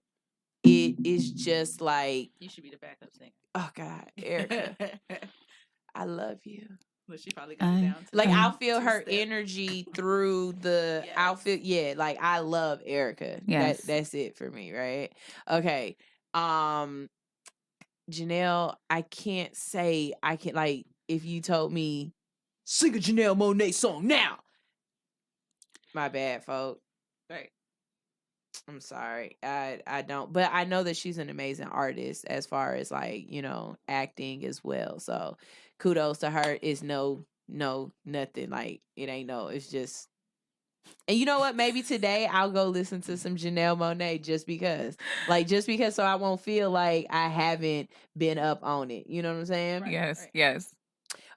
it is just like you should be the backup singer. Oh God, Erica, I love you. But she probably got it down. Like I'll feel her energy through the outfit. Yeah, like I love Erica. Yes, that's it for me, right? Okay, Janelle, I can't say I can like if you told me sing a Janelle Monáe song now. My bad, folks. Right. I'm sorry. I don't, but I know that she's an amazing artist as far as like, you know, acting as well. So kudos to her. It's no nothing. Like it ain't no, it's just. And you know what? Maybe today I'll go listen to some Janelle Monáe just because so I won't feel like I haven't been up on it. You know what I'm saying? Right, yes.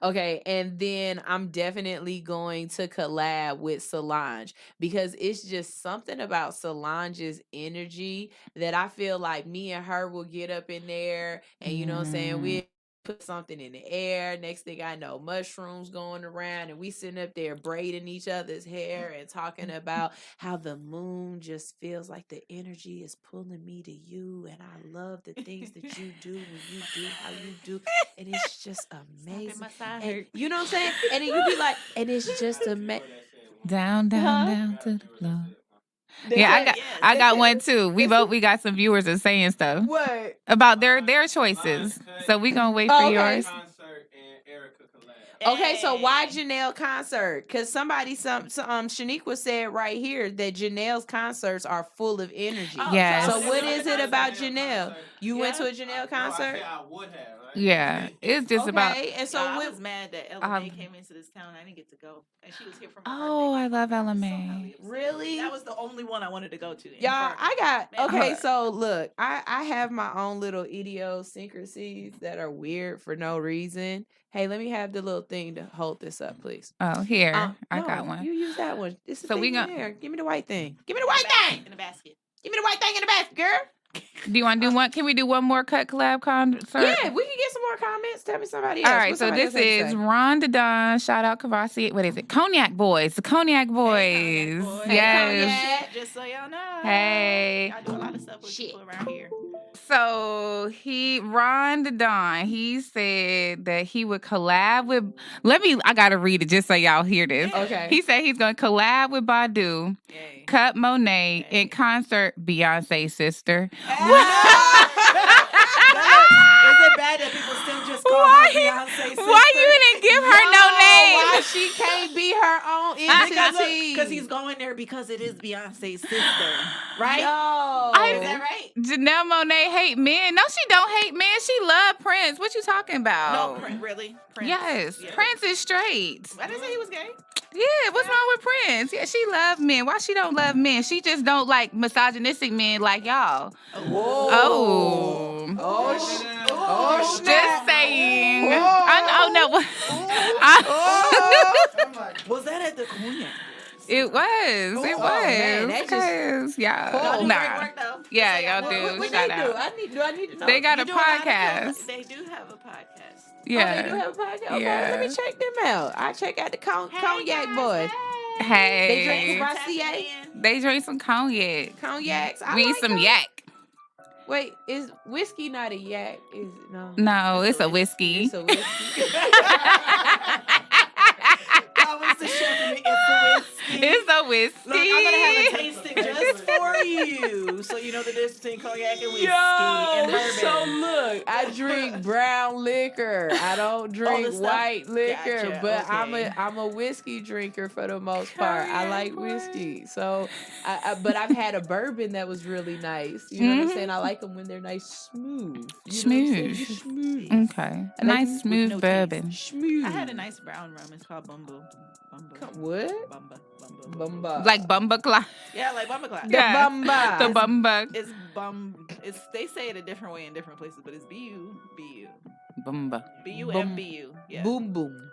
Okay, and then I'm definitely going to collab with Solange because it's just something about Solange's energy that I feel like me and her will get up in there and you know what I'm saying, we put something in the air. Next thing I know, mushrooms going around and we sitting up there braiding each other's hair and talking about how the moon just feels like the energy is pulling me to you and I love the things that you do when you do how you do and it's just amazing. And, you know what I'm saying? And then you be like, and it's just amazing. Down to the floor. Yeah, I got one too. We got some viewers that saying stuff. What? About their choices. So we gonna wait for yours. Okay, so why Janelle concert? Because Shaniqua said right here that Janelle's concerts are full of energy. Yes. So what is it about Janelle? You went to a Janelle concert? I would have. Yeah, it's just about. And so I was mad that Ella May came into this town. I didn't get to go, and she was here for my birthday. I love Ella May. Really? That was the only one I wanted to go to. Y'all, I got okay. So look, I have my own little idiosyncrasies that are weird for no reason. Hey, let me have the little thing to hold this up, please. Oh, here I got one. You use that one. This So we gonna there. Give me the white thing. Give me the white thing in the basket. Give me the white thing in the basket, girl. Do you want to do one? Can we do one more cut collab concert? Yeah, we can get some more comments. Tell me somebody else. All right, What so somebody this else have to is say? Rhonda Don. Shout out Kavasi. What is it? Cognac Boys. The Cognac Boys. Yes. Just so y'all know. Hey. I do a lot of stuff with people around here. So Ron the Don, he said that he would collab with. I gotta read it just so y'all hear this. Okay. He said he's gonna collab with Badu, cut Monet, in concert Beyonce's sister. Is it bad that people still just call her Beyonce's sister? Why you didn't give her no name? Why she can't be her own entity? Because he's going there because it is Beyonce's sister, right? No. Is that right? Janelle Monáe hate men. No, she don't hate men. She love Prince. What you talking about? No, Prince, really? Prince? Yes, Yeah. Prince is straight. I didn't say he was gay. Yeah, what's wrong with Prince? Yeah, she love men. Why she don't love men? She just don't like misogynistic men like y'all. Whoa. Just saying. Was that at the Cognac? It was. It was. Man, that Cause y'all, yeah, y'all do. What Shout they out. do? I need to know. They got a podcast. They do have a podcast. Yeah. They do have a podcast. Okay, Yeah. let me check them out. I check out the Cognac Boys. Hey. They drink Brassier. They drink some cognac. Cognacs. I We need like some them. yak. Wait, is whiskey not a yak? Is it no? No, it's a whiskey. It's a whiskey. That was the chef in me. It's a whiskey. It's a whiskey. Look, I'm gonna have a tasting just for you, so you know the difference between cognac and whiskey and bourbon. So look, I drink brown liquor. I don't drink white liquor, Gotcha, but okay. I'm a whiskey drinker for the most part. I like whiskey, so but I've had a bourbon that was really nice. You know what I'm saying? I like them when they're nice, smooth. You know what I'm saying? Smooth. Okay. I like Nice them smooth no bourbon. Smooth. I had a nice brown rum. It's called Bumbo. What? Bumba. Like Bumba Clock. Yeah, like Bumba Clock. The Bumba. The Bumba. It's bum. It's they say it a different way in different places, but it's B-U. Bumba. B-U-M-B-U. Yeah. Boom boom.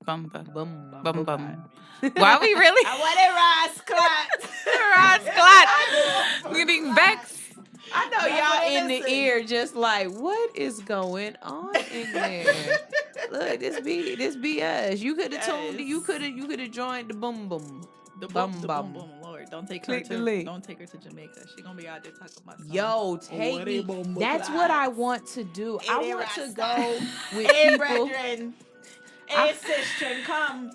Bumba. Bum Bum bum. Why we really? I want it Ross Ross Clot. Clot. Getting vexed. I know y'all in the ear just like, what is going on in there? Look, this be us. You could have tuned. You could have joined the boom boom. The bum boom boom. Lord, don't take her Click the to link. don't take her to Jamaica. She gonna be out there talking about something. Yo, take me. That's what I want to do. I want to go with Hey, people. brethren. Hey, sister, come.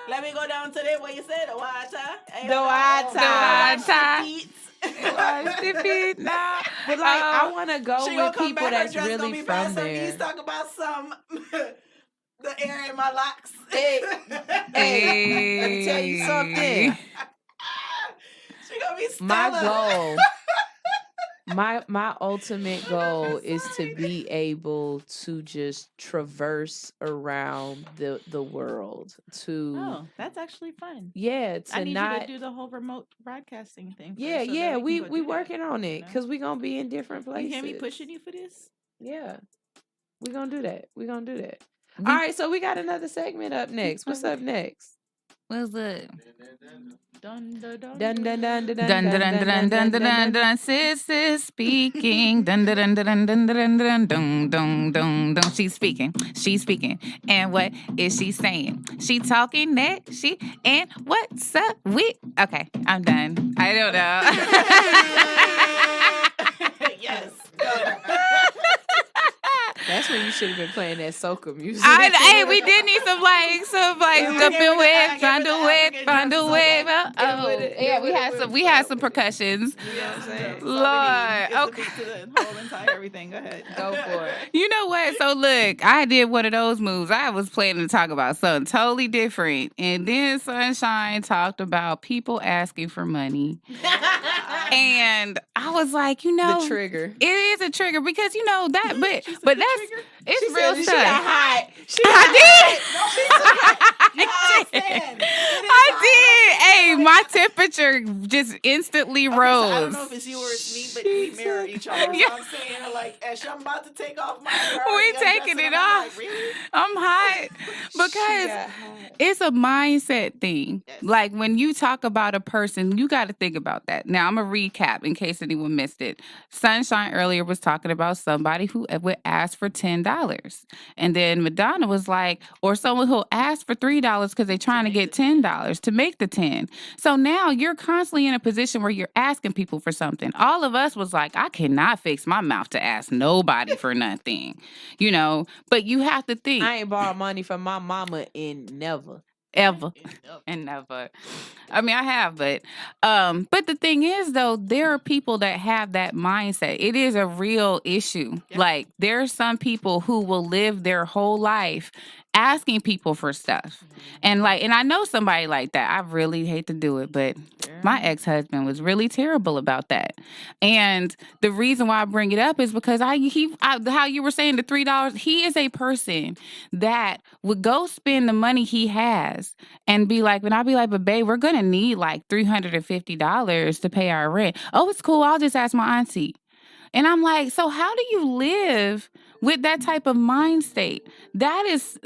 Let me go down to the what you said, the water. Hey, The water. Wash the feet now. But like, I want to go She gonna with come people back, her that's dress gonna really be from bad, so there. He's talking about some the air in my locks. Hey, let me tell you something. She gonna be Stella. My goal. My ultimate goal is to be able to just traverse around the world. Oh, that's actually fun. Yeah, to I need not. you to do the whole remote broadcasting thing. Yeah, first so yeah, that we can go do that, working on it you know? because we gonna be in different places. You hear me pushing you for this? Yeah, we gonna do that. All right, so we got another segment up next. What's up next? What's it? Dun dun dun Dun dun dun dun Dun dun dun dun dun dun dun. Sis is speaking. Dun dun dun dun dun dun dun dun dun dun dun. She's speaking. And what is she saying? She talking that she and what's up with? Okay, I'm done. I don't know. Yes. That's when you should have been playing that soca music. Hey, we did need some jumping with, find a way. Yeah, we had some percussions. You know what I'm saying? Lord, okay. To the whole entire everything. Go ahead. Go for it. You know what? So look, I did one of those moves. I was planning to talk about something totally different, and then Sunshine talked about people asking for money, and I was like, the trigger. It is a trigger because that, but that's trigger? it's real stuff. Hey, my temperature just instantly rose. So I don't know if it's you or it's me, but we mirror each other. So I'm saying, like, as I'm about to take off my we taking it off. Like, really? I'm hot because it's a mindset thing. Yes. Like when you talk about a person, you got to think about that. Now I'm gonna recap in case anyone missed it. Sunshine earlier was talking about somebody who would ask for $10, and then Madonna was like, or someone who'll ask for $3 because they're trying to get $10 to make the 10. So now you're constantly in a position where you're asking people for something. All of us was like, I cannot fix my mouth to ask nobody for nothing, but you have to think. I ain't borrowed money from my mama in never. Ever and never. I mean, I have, but the thing is, though, there are people that have that mindset. It is a real issue. Yep. Like, there are some people who will live their whole life asking people for stuff. And I know somebody like that. I really hate to do it, but my ex-husband was really terrible about that. And the reason why I bring it up is because how you were saying the $3, he is a person that would go spend the money he has and be like, but babe, we're going to need like $350 to pay our rent. Oh, it's cool. I'll just ask my auntie. And I'm like, so how do you live with that type of mind state? That is,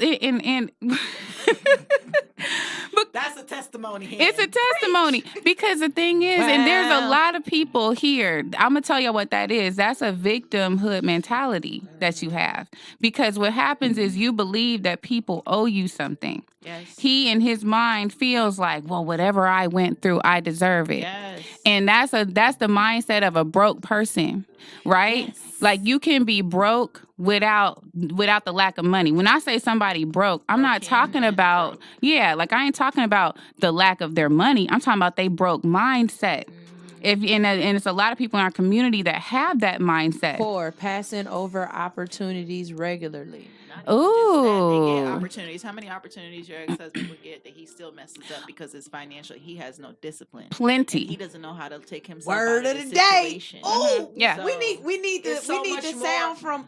but that's a testimony here. It's a testimony because the thing is, and there's a lot of people here, I'm going to tell you what that is. That's a victimhood mentality that you have. Because what happens is you believe that people owe you something. Yes. He in his mind feels like, well, whatever I went through, I deserve it. Yes. And that's the mindset of a broke person, right? Yes. Like you can be broke without the lack of money. When I say somebody broke, I'm not talking about I ain't talking about the lack of their money. I'm talking about they broke mindset. And it's a lot of people in our community that have that mindset. Poor, passing over opportunities regularly. Ooh. They get opportunities. How many opportunities your ex-husband would get that he still messes up because it's financial? He has no discipline. Plenty. And he doesn't know how to take himself Word out of the the day. situation. Oh, yeah. So we need the sound from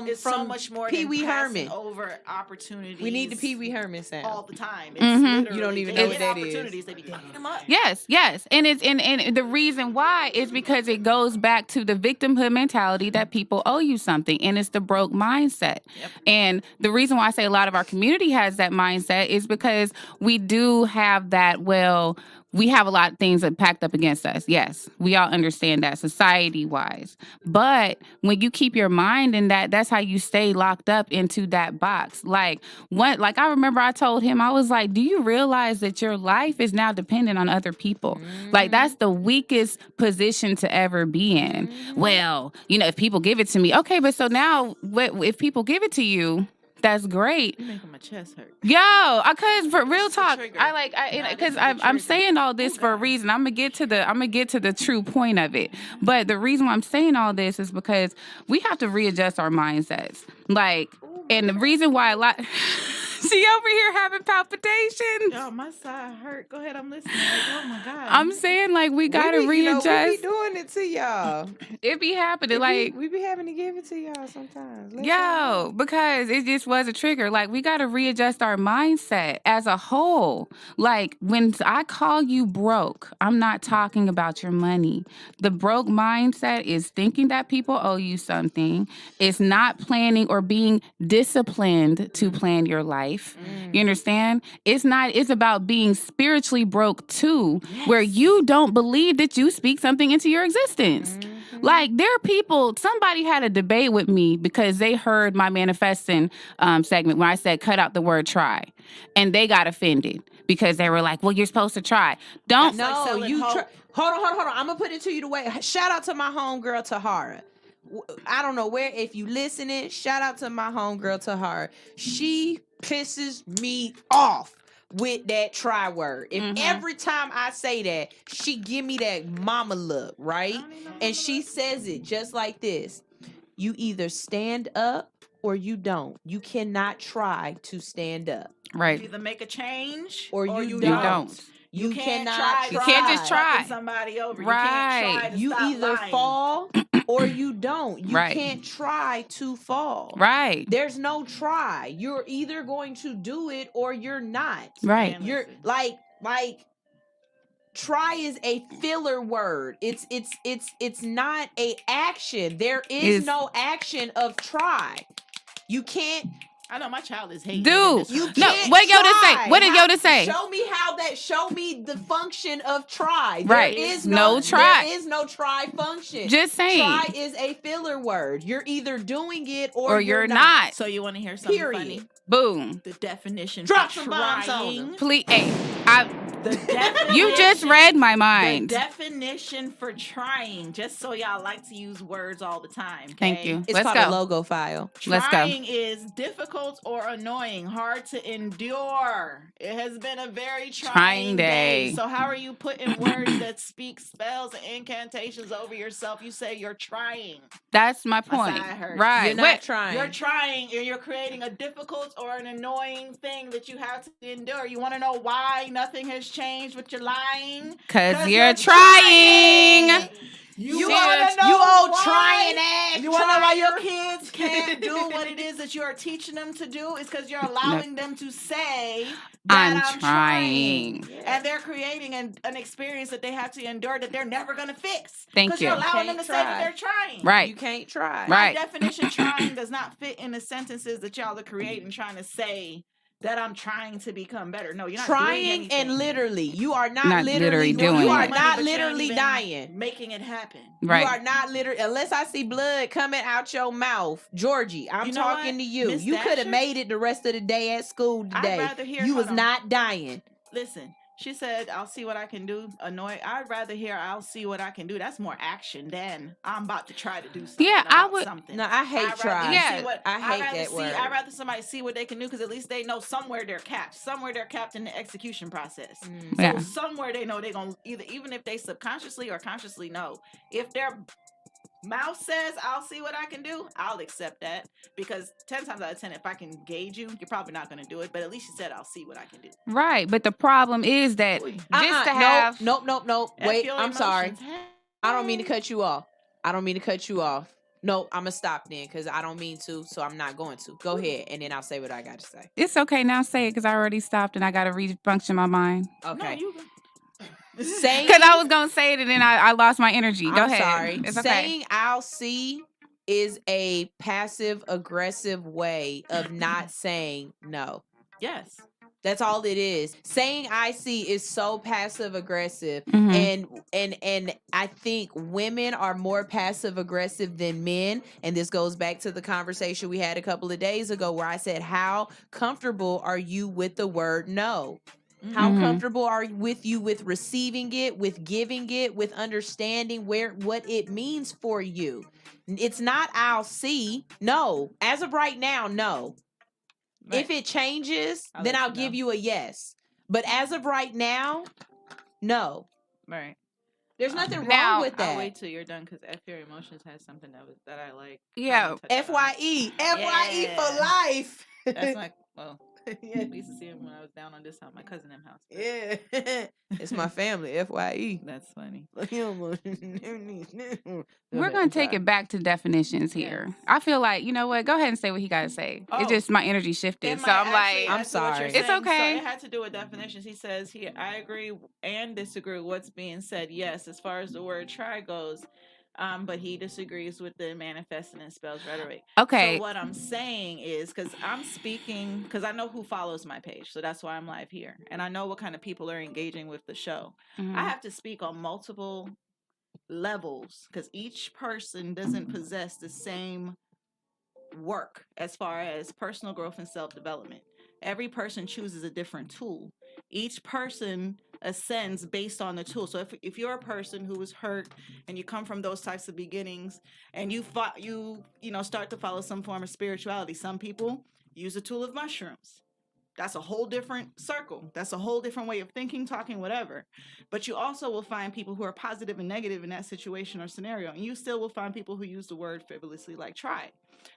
it's from so much more Pee Wee than Herman over opportunities. We need the Pee Wee Herman sound all the time. It's you don't even know what that is. They be taking them up. Yes, and and the reason why is because it goes back to the victimhood mentality that people owe you something, and it's the broke mindset. Yep. And the reason why I say a lot of our community has that mindset is because we do have that. Well, we have a lot of things that packed up against us. Yes, we all understand that society-wise. But when you keep your mind in that, that's how you stay locked up into that box. Like I remember I told him, I was like, do you realize that your life is now dependent on other people? Mm-hmm. Like, that's the weakest position to ever be in. Mm-hmm. Well, if people give it to me, okay, but so now if people give it to you, that's great. You're making my chest hurt. Yo, because for real talk, I'm saying all this for a reason. I'm gonna get to the true point of it. But the reason why I'm saying all this is because we have to readjust our mindsets. And the reason why she over here having palpitations. Yo, my side hurt. Go ahead, I'm listening. Oh my God. I'm saying we gotta readjust. We be doing it to y'all. It be happening. We be having to give it to y'all sometimes. Because it just was a trigger. We gotta readjust our mindset as a whole. When I call you broke, I'm not talking about your money. The broke mindset is thinking that people owe you something. It's not planning or being disciplined to plan your life. You understand? It's about being spiritually broke too, where you don't believe that you speak something into your existence. Mm-hmm. There are people, somebody had a debate with me because they heard my manifesting segment when I said cut out the word try. And they got offended because they were like, well, you're supposed to try. Don't. No, you try. Hold on. I'm going to put it to you the way. Shout out to my homegirl, Tahara. I don't know where, if you listening, shout out to my homegirl, to her. She pisses me off with that try word. If every time I say that, she give me that mama look, right? And she says it just like this. You either stand up or you don't. You cannot try to stand up. Right. You either make a change or you don't. You can't cannot try. You can't just try. Fucking somebody over. Right. You can't try to You stop either lying. fall or you don't. You Right. can't try to fall. Right. There's no try. You're either going to do it or you're not. Right. You're like try is a filler word. It's not a action. There is no action of try. You can't. I know my child is hating. Dude, You no. can't What Yoda try. say? What did Yoda say? Show me the function of try. Right. There is No try. There is no try function. Just saying. Try is a filler word. You're either doing it or you're not. So you want to hear something funny? Boom. The definition Drop for some bombs on trying. them. Please, The definition, you just read my mind. The definition for trying, just so y'all like to use words all the time. Okay? Thank you. It's Let's called go. a logo file. Let's go. Trying is difficult or annoying, hard to endure. It has been a very trying day. So how are you putting words that speak spells and incantations over yourself? You say you're trying. That's my point. That's how I heard. Right. You're not trying. You're trying, and you're creating a difficult or an annoying thing that you have to endure. You want to know why nothing has changed with your lying? Because you're trying. You want to know you old why? trying ass. You want to know why your kids can't do what it is that you are teaching them to do? It's because you're allowing them to say that I'm trying. And they're creating an experience that they have to endure that they're never going to fix. Thank Because you. you're allowing them to say that they're trying. Right. You can't try. My Right. definition trying does not fit in the sentences that y'all are creating, trying to say that I'm trying to become better. No, you're not trying doing and literally. You are not, Not literally doing You it. are not But you're literally even dying. making it happen. Right. You are not literally, unless I see blood coming out your mouth. Georgie, I'm You know talking what, to you. Miss You could have Dasher? made it the rest of the day at school today. I'd rather hear You was hold on. not dying. Listen, she said, I'll see what I can do. Annoy. I'd rather hear I'll see what I can do. That's more action than I'm about to try to do something. Yeah, I about would- Something. No, I hate I'd rather try. see Yeah, what- I hate I'd rather that see, word. I'd rather somebody see what they can do because at least they know somewhere they're capped. Somewhere they're capped in the execution process. So Yeah. somewhere they know they're going to even if they subconsciously or consciously know. If their mouth says, I'll see what I can do, I'll accept that. Because 10 times out of 10, if I can gauge you, you're probably not going to do it. But at least you said, I'll see what I can do. Right. But the problem is that just to have. Nope. Wait, your I'm sorry. emotions. I don't mean to cut you off. No, I'm going to stop then because I don't mean to, so I'm not going to. Go ahead, and then I'll say what I got to say. It's okay now. Say it because I already stopped and I got to refunction my mind. Okay. No, Saying, Because I was going to say it and then I lost my energy. Go I'm ahead. sorry. It's okay. Saying I'll see is a passive aggressive way of not saying no. Yes. That's all it is. Saying I see is so passive aggressive. Mhm. And I think women are more passive aggressive than men. And this goes back to the conversation we had a couple of days ago where I said, how comfortable are you with the word no? How comfortable are you with receiving it, with giving it, with understanding what it means for you? It's not I'll see. No. As of right now, no. Right. If it changes, then I'll give you a yes. But as of right now, no. Right. There's nothing wrong with that. I'll wait till you're done because F Your Emotions has something that I like. Yeah. FYE. FYE for life. That's my, well, I used to see him when I was down on this house, my cousin in house. Yeah. It's my family, FYE. That's funny. We're going to take it back to definitions here. Yes. I feel like, you know what? Go ahead and say what he got to say. It's just my energy shifted. So I'm like, I'm sorry. It's okay. So it had to do with definitions. He says here, I agree and disagree with what's being said. Yes, as far as the word try goes. But he disagrees with the manifesting and spells rhetoric. Okay. So what I'm saying is, because I'm speaking, because I know who follows my page, so that's why I'm live here, and I know what kind of people are engaging with the show. I have to speak on multiple levels because each person doesn't possess the same work as far as personal growth and self-development. Every person chooses a different tool. Each person ascends based on the tool. So if you're a person who was hurt and you come from those types of beginnings and you start to follow some form of spirituality, some people use the tool of mushrooms. That's a whole different circle. That's a whole different way of thinking, talking, whatever. But you also will find people who are positive and negative in that situation or scenario. And you still will find people who use the word frivolously, like try.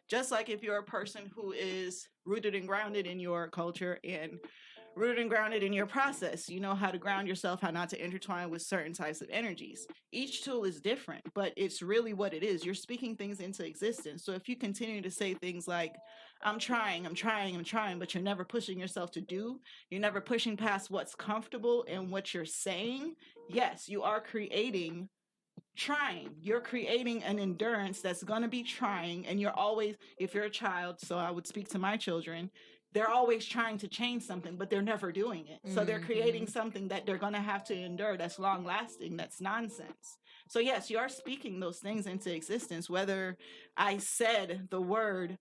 Just like if you're a person who is rooted and grounded in your culture and rooted and grounded in your process, you know how to ground yourself, how not to intertwine with certain types of energies. Each tool is different, but it's really what it is. You're speaking things into existence. So if you continue to say things like, I'm trying, but you're never pushing yourself to do, you're never pushing past what's comfortable and what you're saying, yes, you are creating trying. You're creating an endurance that's going to be trying. And you're always, if you're a child, so I would speak to my children, they're always trying to change something, but they're never doing it. So they're creating something that they're going to have to endure that's long lasting, that's nonsense. So yes, you are speaking those things into existence, whether I said the word,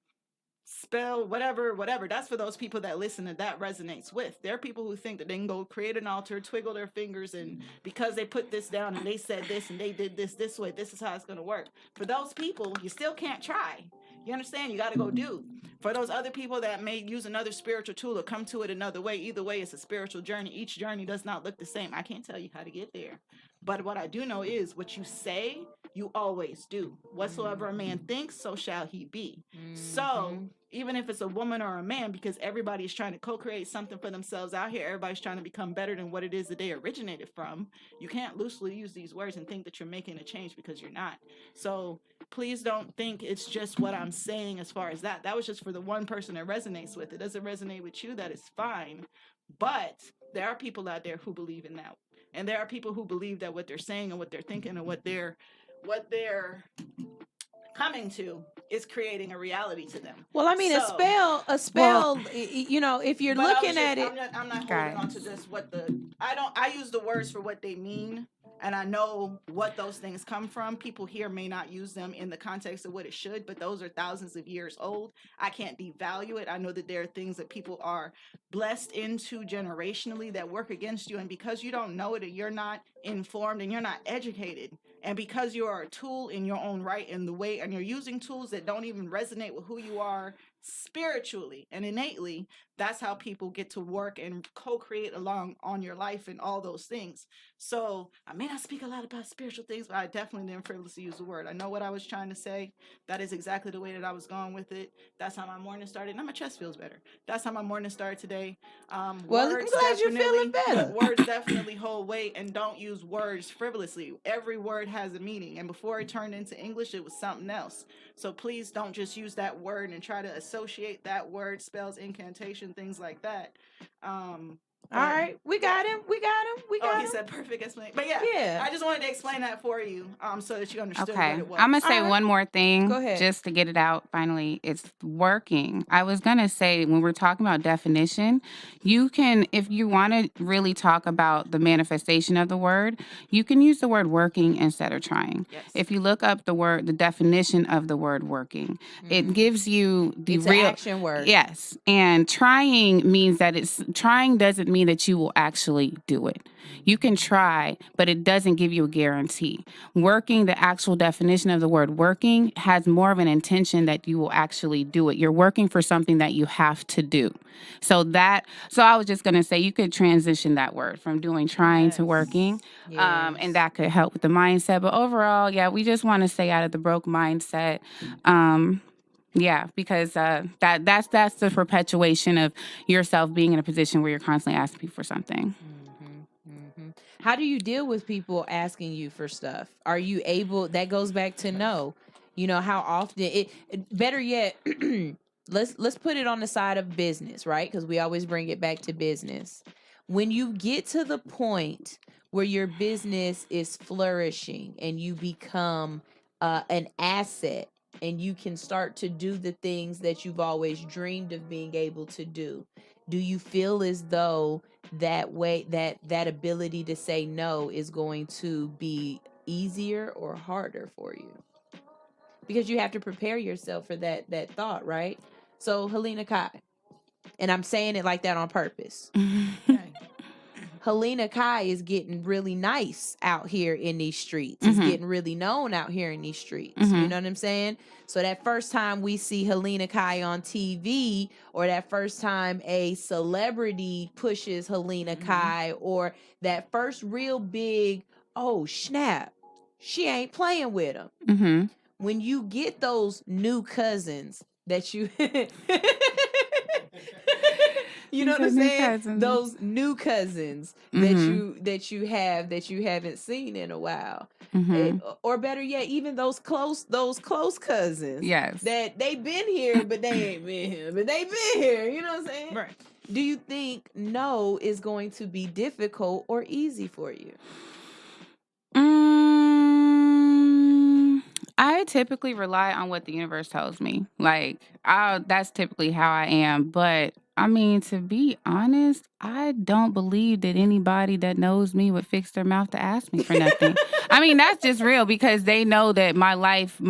spell, whatever, that's for those people that listen and that resonates with. There are people who think that they can go create an altar, twiggle their fingers, and because they put this down and they said this and they did this way, this is how it's going to work. For those people, you still can't try. You understand? You got to go do. For those other people that may use another spiritual tool or come to it another way, either way, it's a spiritual journey. Each journey does not look the same. I can't tell you how to get there. But what I do know is what you say, you always do. Whatsoever a man thinks, so shall he be. So even if it's a woman or a man, because everybody is trying to co-create something for themselves out here, everybody's trying to become better than what it is that they originated from, you can't loosely use these words and think that you're making a change, because you're not. So please don't think it's just what I'm saying as far as that. That was just for the one person that resonates with it. Doesn't resonate with you, that is fine. But there are people out there who believe in that. And there are people who believe that what they're saying and what they're thinking and what they're coming to is creating a reality to them. Well, I mean, a spell, you know, if you're looking at it. I'm not holding on to just what I use the words for what they mean, and I know what those things come from. People here may not use them in the context of what it should, but those are thousands of years old. I can't devalue it. I know that there are things that people are blessed into generationally that work against you, and because you don't know it and you're not informed and you're not educated, and because you are a tool in your own right in the way, and you're using tools that don't even resonate with who you are spiritually and innately, that's how people get to work and co-create along on your life and all those things. So I may not speak a lot about spiritual things, but I definitely didn't frivolously use the word. I know what I was trying to say. That is exactly the way that I was going with it. That's how my morning started. Now my chest feels better. That's how my morning started today. Well, I'm glad you're feeling better. Words definitely hold weight, and don't use words frivolously. Every word has a meaning, and before it turned into English, it was something else. So please don't just use that word and try to associate that word, spells, incantation, things like that. All right, we got him. He said perfect explanation. But yeah, I just wanted to explain that for you, so that you understood what it was. I'm gonna say one more thing. Go ahead. Just to get it out. Finally, it's working. I was gonna say, when we're talking about definition, you can, if you want to really talk about the manifestation of the word, you can use the word working instead of trying. Yes. If you look up the definition of the word working, it gives you the it's real an action word. Yes, and trying means that trying doesn't mean that you will actually do it. You can try, but it doesn't give you a guarantee. Working, the actual definition of the word working, has more of an intention that you will actually do it. You're working for something that you have to do. So I was just going to say, you could transition that word from doing trying to working, and that could help with the mindset. But overall, we just want to stay out of the broke mindset. Because that's the perpetuation of yourself being in a position where you're constantly asking people for something. How do you deal with people asking you for stuff? Are you able? That goes back to know. You know, how often better yet, let's put it on the side of business, right? Because we always bring it back to business. When you get to the point where your business is flourishing and you become an asset, and you can start to do the things that you've always dreamed of being able to do you feel as though that ability to say no is going to be easier or harder for you? Because you have to prepare yourself for that thought, right? So Helena Kai, and I'm saying it like that on purpose. Helena Kai is getting really nice out here in these streets. Mm-hmm. It's getting really known out here in these streets. Mm-hmm. You know what I'm saying? So that first time we see Helena Kai on TV, or that first time a celebrity pushes Helena Kai, or that first real big, oh snap, she ain't playing with him. Mm-hmm. When you get those new cousins that you you know what I'm saying? Those new cousins that you haven't seen in a while. Or better yet, even those close cousins. Yes. That they've been here, but they ain't been here. But they've been here. You know what I'm saying? Right. Do you think no is going to be difficult or easy for you? I typically rely on what the universe tells me. Like, that's typically how I am. But I mean, to be honest, I don't believe that anybody that knows me would fix their mouth to ask me for nothing. I mean, that's just real, because they know that my life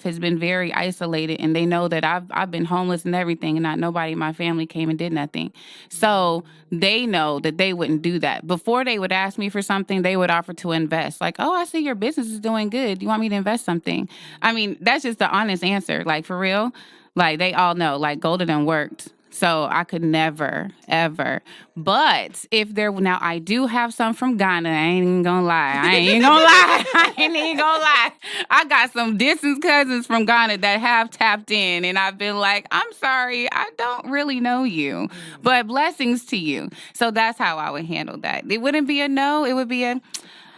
has been very isolated, and they know that I've been homeless and everything, and not nobody in my family came and did nothing. So they know that they wouldn't do that. Before they would ask me for something, they would offer to invest. Like, oh, I see your business is doing good. Do you want me to invest something? I mean, that's just the honest answer. Like, for real. Like, they all know, like, Golden done worked. So I could never, ever. But if now I do have some from Ghana. I ain't even gonna lie. I got some distant cousins from Ghana that have tapped in, and I've been like, I'm sorry, I don't really know you, but blessings to you. So that's how I would handle that. It wouldn't be a no. It would be a,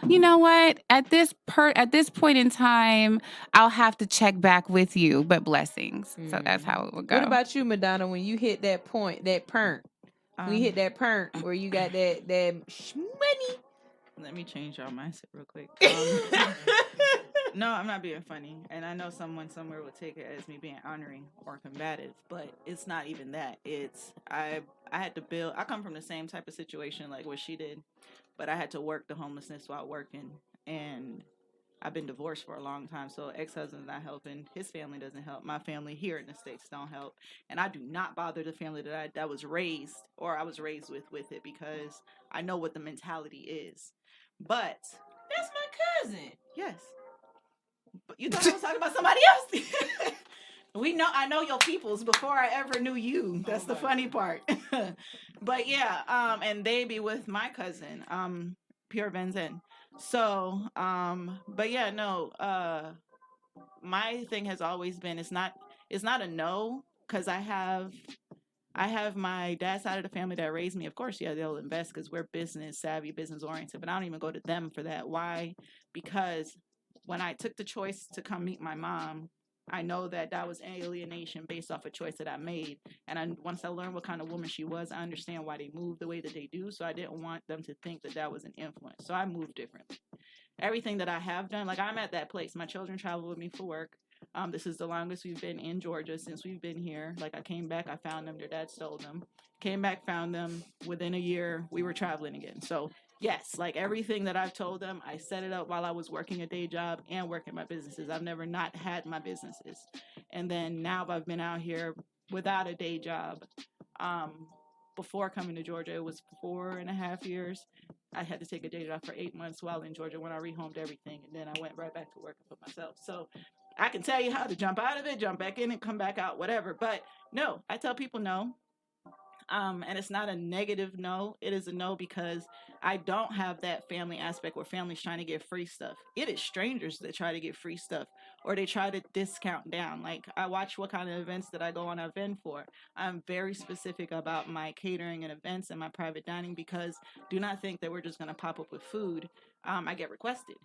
you know what? At this point in time, I'll have to check back with you, but blessings. So that's how it would go. What about you, Madonna? When you hit that point, that pernt, when you hit that pernt where you got that money. Let me change y'all mindset real quick. No, I'm not being funny, and I know someone somewhere would take it as me being honoring or combative, but it's not even that. It's I had to build. I come from the same type of situation like what she did, but I had to work the homelessness while working, and I've been divorced for a long time, so ex-husband's not helping. His family doesn't help. My family here in the States don't help, and I do not bother the family that I was raised with it, because I know what the mentality is. But that's my cousin. Yes. But you thought I was talking about somebody else? I know your peoples before I ever knew you. That's the funny part. But yeah, and they be with my cousin, Pure Benzen. So, but yeah, no, my thing has always been, it's not a no, because I have my dad's side of the family that raised me. Of course, yeah, they'll invest because we're business savvy, business oriented, but I don't even go to them for that. Why? Because when I took the choice to come meet my mom, I know that was alienation based off a choice that I made. And once I learned what kind of woman she was, I understand why they move the way that they do. So I didn't want them to think that was an influence. So I moved differently. Everything that I have done, like, I'm at that place. My children travel with me for work. This is the longest we've been in Georgia since we've been here. Like, I came back, I found them, their dad stole them. Came back, found them. Within a year, we were traveling again. So yes, like, everything that I've told them, I set it up while I was working a day job and working my businesses. I've never not had my businesses. And then now I've been out here without a day job. Before coming to Georgia, it was 4.5 years. I had to take a day job for 8 months while in Georgia when I rehomed everything. And then I went right back to work for myself. So I can tell you how to jump out of it, jump back in and come back out, whatever. But no, I tell people no. And it's not a negative no. It is a no because I don't have that family aspect where family's trying to get free stuff. It is strangers that try to get free stuff, or they try to discount down. Like, I watch what kind of events that I go on an event for. I'm very specific about my catering and events and my private dining, because do not think that we're just going to pop up with food. I get requested.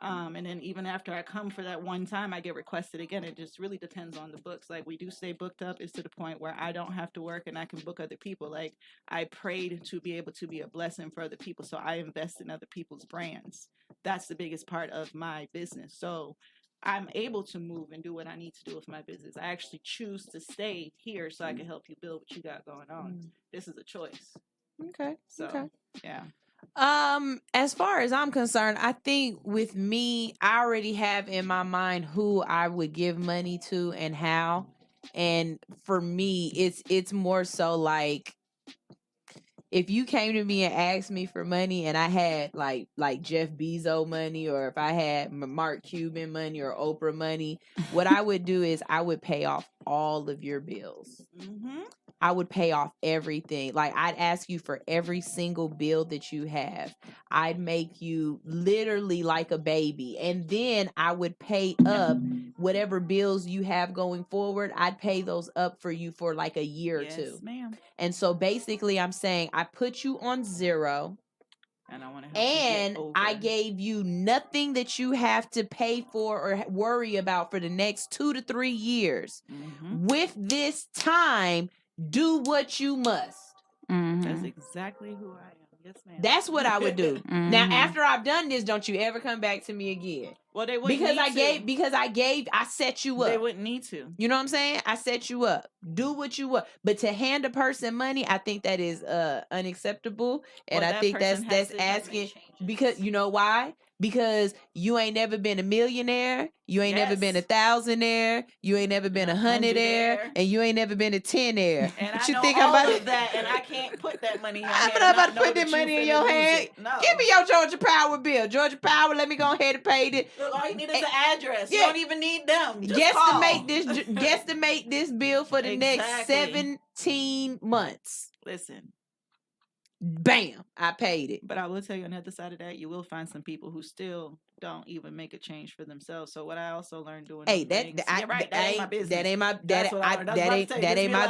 And then even after I come for that one time, I get requested again. It just really depends on the books. Like, we do stay booked up. It's to the point where I don't have to work and I can book other people. Like, I prayed to be able to be a blessing for other people. So I invest in other people's brands. That's the biggest part of my business. So I'm able to move and do what I need to do with my business. I actually choose to stay here so I can help you build what you got going on. This is a choice. Okay. So, okay. Yeah. As far as I'm concerned, I think with me, I already have in my mind who I would give money to and how. And for me, it's more so like, if you came to me and asked me for money and I had like Jeff Bezos money, or if I had Mark Cuban money or Oprah money, what I would do is I would pay off all of your bills. Mm-hmm. I would pay off everything. Like, I'd ask you for every single bill that you have. I'd make you literally like a baby. And then I would pay up whatever bills you have going forward. I'd pay those up for you for like a year or two. Yes, ma'am. And so basically I'm saying I put you on zero. And I want to help you get over. I gave you nothing that you have to pay for or worry about for the next 2 to 3 years. Mm-hmm. With this time, do what you must. Mm-hmm. That's exactly who I am. Yes, ma'am. That's what I would do. Mm-hmm. Now, after I've done this, don't you ever come back to me again. Well, they wouldn't I set you up. They wouldn't need to. You know what I'm saying? I set you up. Do what you want. But to hand a person money, I think that is unacceptable. And I think that's asking, because you know why? Because you ain't never been a millionaire, you ain't never been a thousandaire, you ain't never been a hundredaire, and you ain't never been a tenaire. And What I you know think all about of that, and I can't put that money in your I'm hand. not about to put that money in your hand. No. Give me your Georgia Power bill. Georgia Power, let me go ahead and pay it. Look, all you need is an address. You don't even need them. Just Guesstimate this bill for the next 17 months. Listen. Bam, I paid it. But I will tell you, on the other side of that, you will find some people who still don't even make a change for themselves. So what I also learned doing, that ain't my business. That ain't my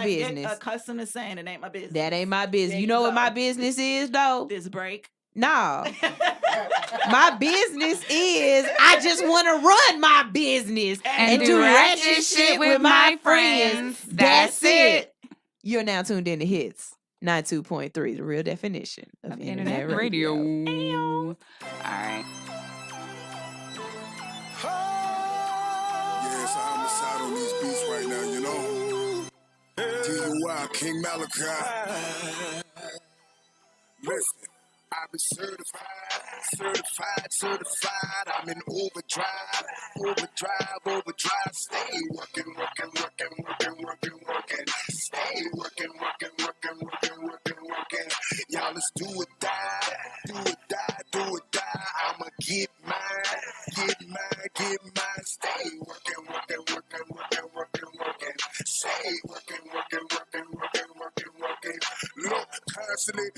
business. Accustomed to saying it ain't my business. That ain't my business. You know what my business is though? This break. No. My business is I just want to run my business and do ratchet shit with my friends. That's it. You're now tuned in to Hits 92.3, the real definition of internet radio. All right. Yes, I'm inside on these beats right now, you know. DUI, King Malachi. Listen. I've been certified. I'm in overdrive. Stay working. Stay working. Y'all, let's do or die. I'ma get mine. Stay working. Stay working. Look, constantly,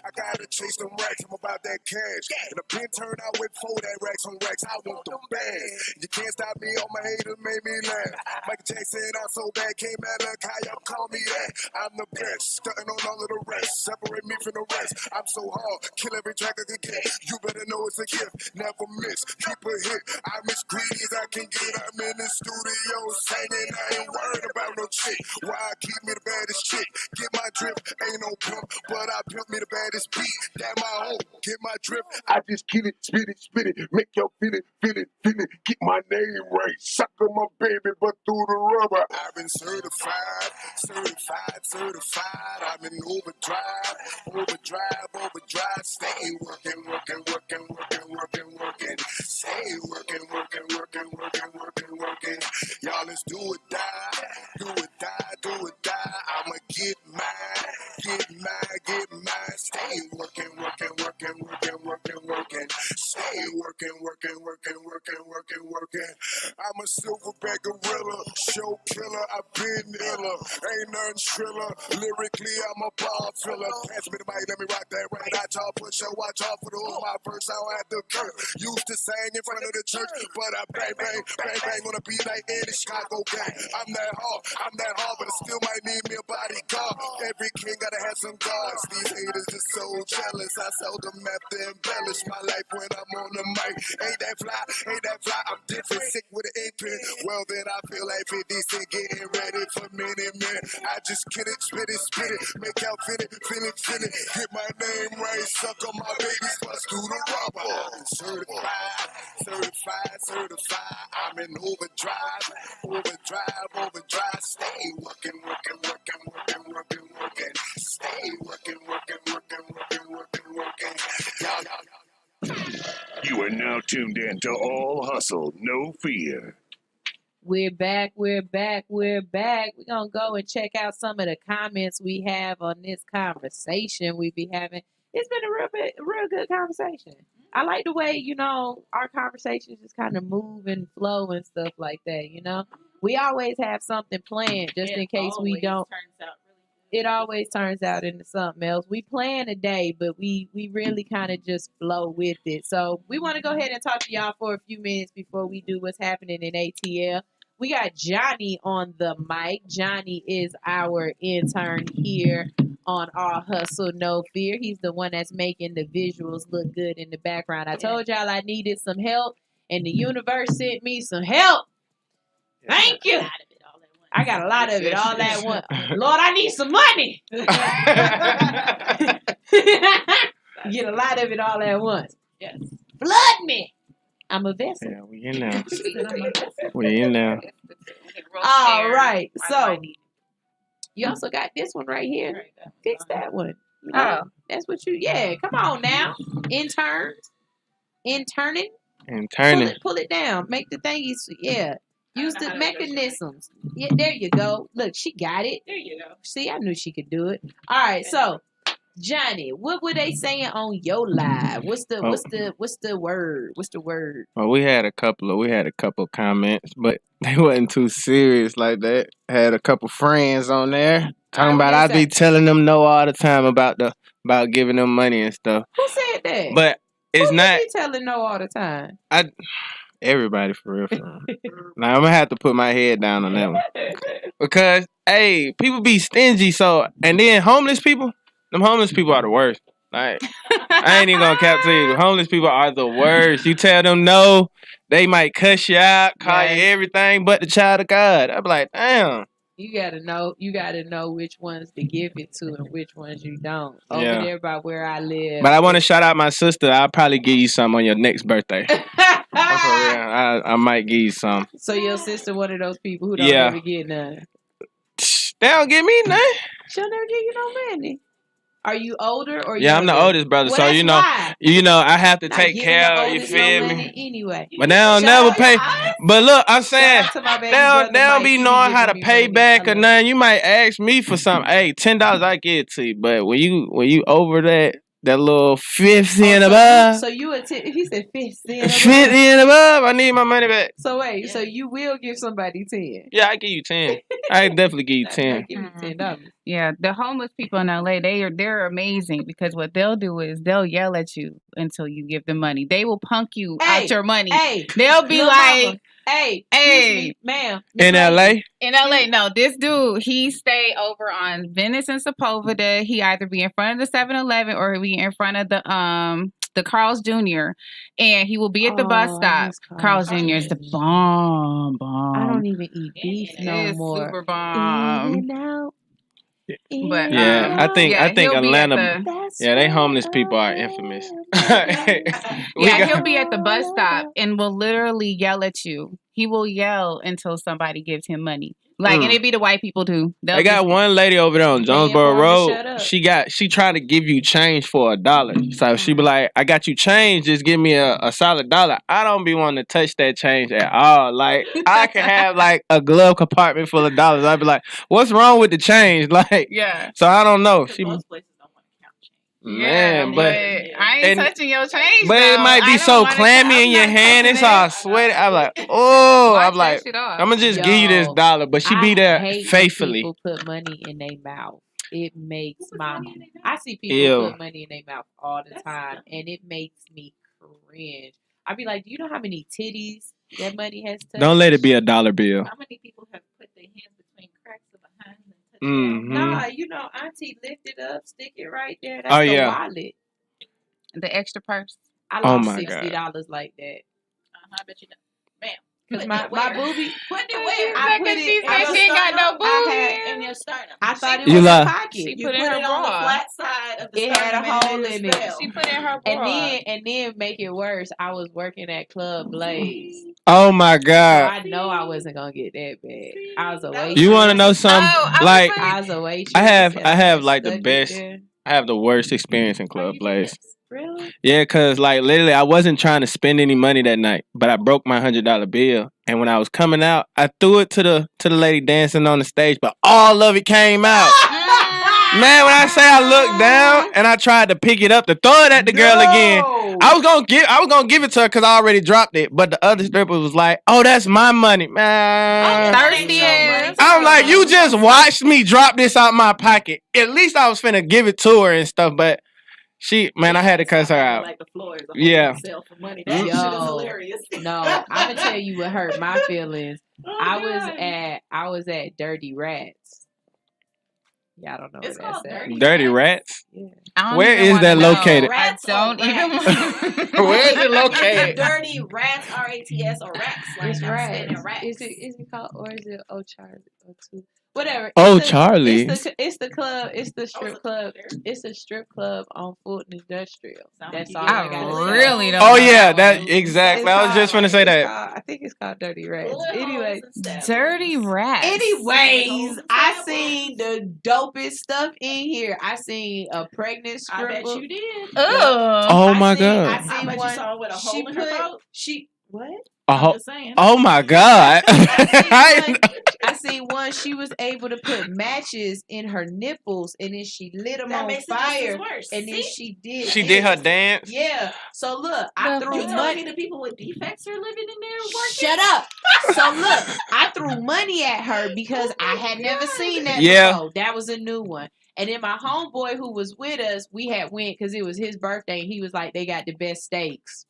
I gotta chase them racks. I'm about that cash. And the pen turned out with 4 that racks on racks. I want them bags. You can't stop me, all my haters made me laugh. Michael Jackson, I'm so bad, came out like how y'all call me that. I'm the best, stunting on all of the rest. Separate me from the rest. I'm so hard, kill every track I can get. You better know it's a gift, never miss. Keep a hit. I'm as greedy as I can get. I'm in the studio singing. I ain't worried about no chick. Why I keep me the baddest chick? Get my drip, ain't no pimp, but I pimp me the baddest beat. That my home, get my drip. I just kill it, spit it, make y'all feel it. Get my name right, suck on my baby, but through the rubber. I've been certified. I'm in overdrive. Stay working. Stay working. Y'all, let's do or die. I'ma get mine. Stay working. Stay working. I'm a silverback gorilla, show killer. I've been iller, ain't nothing shriller. Lyrically, I'm a ball filler. Pass me the mic, let me rock that right. I talk, push your watch off for the whole my verse. I don't have to curse. Used to sing in front of the church, but I bang on a beat like any Chicago gang. I'm that hard, but I still might need me a bodyguard. Every king gotta have some guards. These haters is so jealous. I seldom have to embellish my life when I'm on the mic. Ain't that fly? I'm different, sick with an ink pen. Well, then I feel like 50 Cent getting ready for Minute Man. I just kid it, spit it, make y'all feel it. Get my name right, suck on my babies, bust through the rubber. Certified. I'm in overdrive. Stay working. Stay working. You are now tuned in to All Hustle, No Fear. We're back. We're going to go and check out some of the comments we have on this conversation we be having. It's been a real good conversation. I like the way, our conversations just kind of move and flow and stuff like that, We always have something planned just in case we don't. It always turns out into something else. We plan a day, but we really kind of just flow with it. So we want to go ahead and talk to y'all for a few minutes before we do what's happening in ATL. We got Johnny on the mic. Johnny is our intern here on All Hustle, No Fear. He's the one that's making the visuals look good in the background. I told y'all I needed some help, and the universe sent me some help. Thank you. I got a lot of it all at once. Lord, I need some money. Get a lot of it all at once. Yes. Flood me. I'm a vessel. Yeah, we in there. We in there. All right. So you also got this one right here. Fix that one. That's what you. Yeah. Come on now. Interning. Pull it down. Make the thingies. Yeah. Use the mechanisms. Yeah, there you go. Look, she got it. There you go. See, I knew she could do it. All right, so Johnny, what were they saying on your live? What's the word? What's the word? Well, we had a couple comments, but they wasn't too serious like that. Had a couple friends on there talking about I be telling them no all the time about giving them money and stuff. Who said that? But it's not. Who be telling no all the time? Everybody for real. Now I'm gonna have to put my head down on that one because people be stingy. So and then them homeless people are the worst. Like I ain't even gonna cap to you. The homeless people are the worst. You tell them no, they might cuss you out, call you everything but the child of God. I'm like, damn. You gotta know which ones to give it to and which ones you don't. Over there by where I live. But I want to shout out my sister. I'll probably give you some on your next birthday. For real. I might give you some. So your sister one of those people who don't ever get none. They don't give me none. She'll never give you no money. Are you older or I'm the oldest brother, so I have to take care of. You feel me? Anyway, but they don't never pay. But look, I'm saying they don't be knowing how to pay back or nothing. You might ask me for something. Hey, $10, I give it to you. But when you over that little 50 and above. So you he said 50 and above. 50 and above. I need my money back. So wait, so you will give somebody 10? Yeah, I give you 10. I definitely give you 10. I give you $10. Yeah, the homeless people in LA, they're amazing because what they'll do is they'll yell at you until you give them money. They will punk you out your money. They'll be like, mama. Hey, ma'am. In LA? In LA, no. This dude, he stay over on Venice and Sepulveda. He either be in front of the 7-Eleven or he be in front of the Carl's Jr. And he will be at the bus stop. Carl's Jr. is the bomb. I don't even eat beef no more. Super bomb. But I think Atlanta. They homeless people are infamous. He'll be at the bus stop and will literally yell at you. He will yell until somebody gives him money. And it be the white people too. They got one lady over there on Jonesboro Road. She tried to give you change for $1. So she be like, I got you change, just give me a solid $1. I don't be wanting to touch that change at all. Like I can have like a glove compartment full of dollars. I'd be like, what's wrong with the change? So I don't know. Most places don't want to count change. Man, but I ain't touching your change. But it might be so clammy in your hand, it's all sweaty. I'm like, I'm gonna just give you this $1, but she be there faithfully. People put money in their mouth. It makes I see people put money in their mouth all the time, and it makes me cringe. I be like, do you know how many titties that money has touched? Don't let it be a dollar bill. How many people have put their hands between cracks of behind them? Nah, auntie lift it up, stick it right there. That's the wallet. The extra purse. I lost $60 like that. I bet you know. Ma'am. Because my booby. Put it where? I put it. She ain't got no booby in your sternum. I thought it was in her pocket. She put it on the flat side of the sternum. It had a hole in it. She put it in her bra. And then make it worse, I was working at Club Blaze. Oh my God! So I know I wasn't gonna get that bad. I was a waitress. You want to know something? I was a waitress. I have like the best. I have the worst experience in Club Blaze. Really? Yeah, cause like literally, I wasn't trying to spend any money that night, but I broke my $100 bill, and when I was coming out, I threw it to the lady dancing on the stage, but all of it came out. Man, when I say I looked down and I tried to pick it up to throw it at the girl again, I was gonna give it to her because I already dropped it. But the other stripper was like, "Oh, that's my money, man." Thirsty ass. I'm like, you just watched me drop this out my pocket. At least I was finna give it to her and stuff, but I had to cuss her out. Like the floor is a Yeah. sale for money. That shit is hilarious. No, I'm gonna tell you what hurt my feelings. I was at Dirty Rats. Yeah, I don't know It's what called that's at. Dirty Rats? Yeah. Where is that located? I don't even. Where is it located? Dirty Rats, RATS or Rats. Like It's rats. Rats. Is it called, or is it Charlie or two? Whatever. Oh, It's Charlie. It's the club. It's the strip club. It's a strip club on Fulton Industrial. That's all I I gotta really say. don't. Oh know yeah, that that exactly. It's I was just called- finna say it's that. called- I think it's called Dirty Rats. Anyway, Dirty Rats. Anyways, I seen the dopest stuff in here. I seen a pregnant stripper. I bet you did. Oh my god. I I seen bet one. you saw her with a hole in her throat. What? Oh my god. I seen one. She was able to put matches in her nipples, and then she lit them on fire. And then she did. She did her dance. Yeah. So look, I threw You telling money. me the people with defects are living in there working? Shut up. So look, I threw money at her because I had never seen that Yeah. before. That was a new one. And then my homeboy who was with us, we had went because it was his birthday, and he was like, they got the best steaks.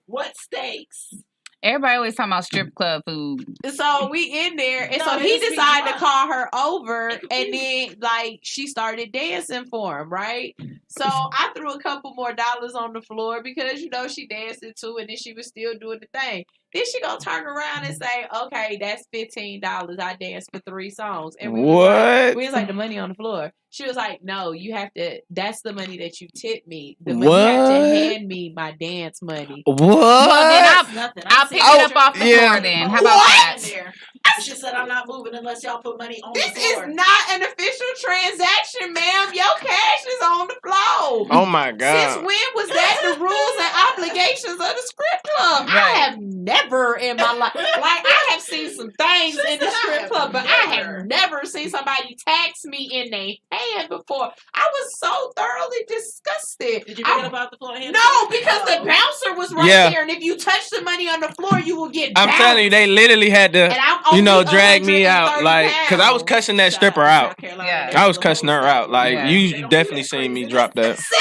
What steaks? Everybody always talking about strip club food. So we in there, and No, so they he just be decided to drunk. call her over, and then like she started dancing for him, right? So I threw a couple more dollars on the floor because she danced it too, and then she was still doing the thing. Then she gonna turn around and say, "Okay, that's $15. I danced for 3 songs." And we was like the money on the floor. She was like, "No, you have to. That's the money that you tip me. The money you have to hand me my dance money." What? Well, then I'll pick it up off the floor then. How about that? She said, "I'm not moving unless y'all put money on This the floor." is not an official transaction, ma'am. Your cash is on the floor. Oh my god. Since when was that the rules and obligations of the strip club? I have never in my life, like I have seen some things in the strip club, but I have never seen somebody tax me in their hand before. I was so thoroughly disgusted. Did you pick it up off the floor? No, because the bouncer was right Yeah. there, and if you touch the money on the floor, you will get I'm bounced. telling you, they literally had to, And I'm only drag me out, 130 like, cause I was cussing that stripper out. Yeah. I was cussing her out. Like, Yeah. you definitely seen me drop that. See,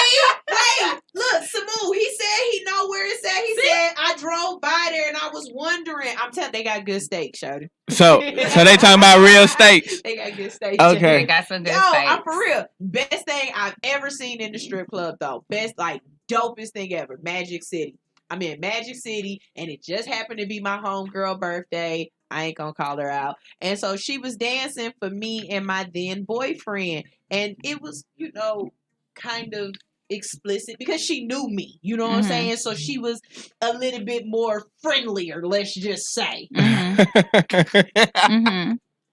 wait, look, Samu, he said he know where it's at. He said I drove by there and I was wondering. I'm telling, they got good steak, Shody. So they talking about real steaks. They got good steak. Okay. They got some good Yo, steaks. I'm for real. Best thing I've ever seen in the strip club, though. Best, like, dopest thing ever. Magic City. I'm in Magic City, and it just happened to be my homegirl birthday. I ain't gonna call her out. And so she was dancing for me and my then boyfriend. And it was, kind of explicit because she knew me. You know what I'm saying? So she was a little bit more friendlier, let's just say.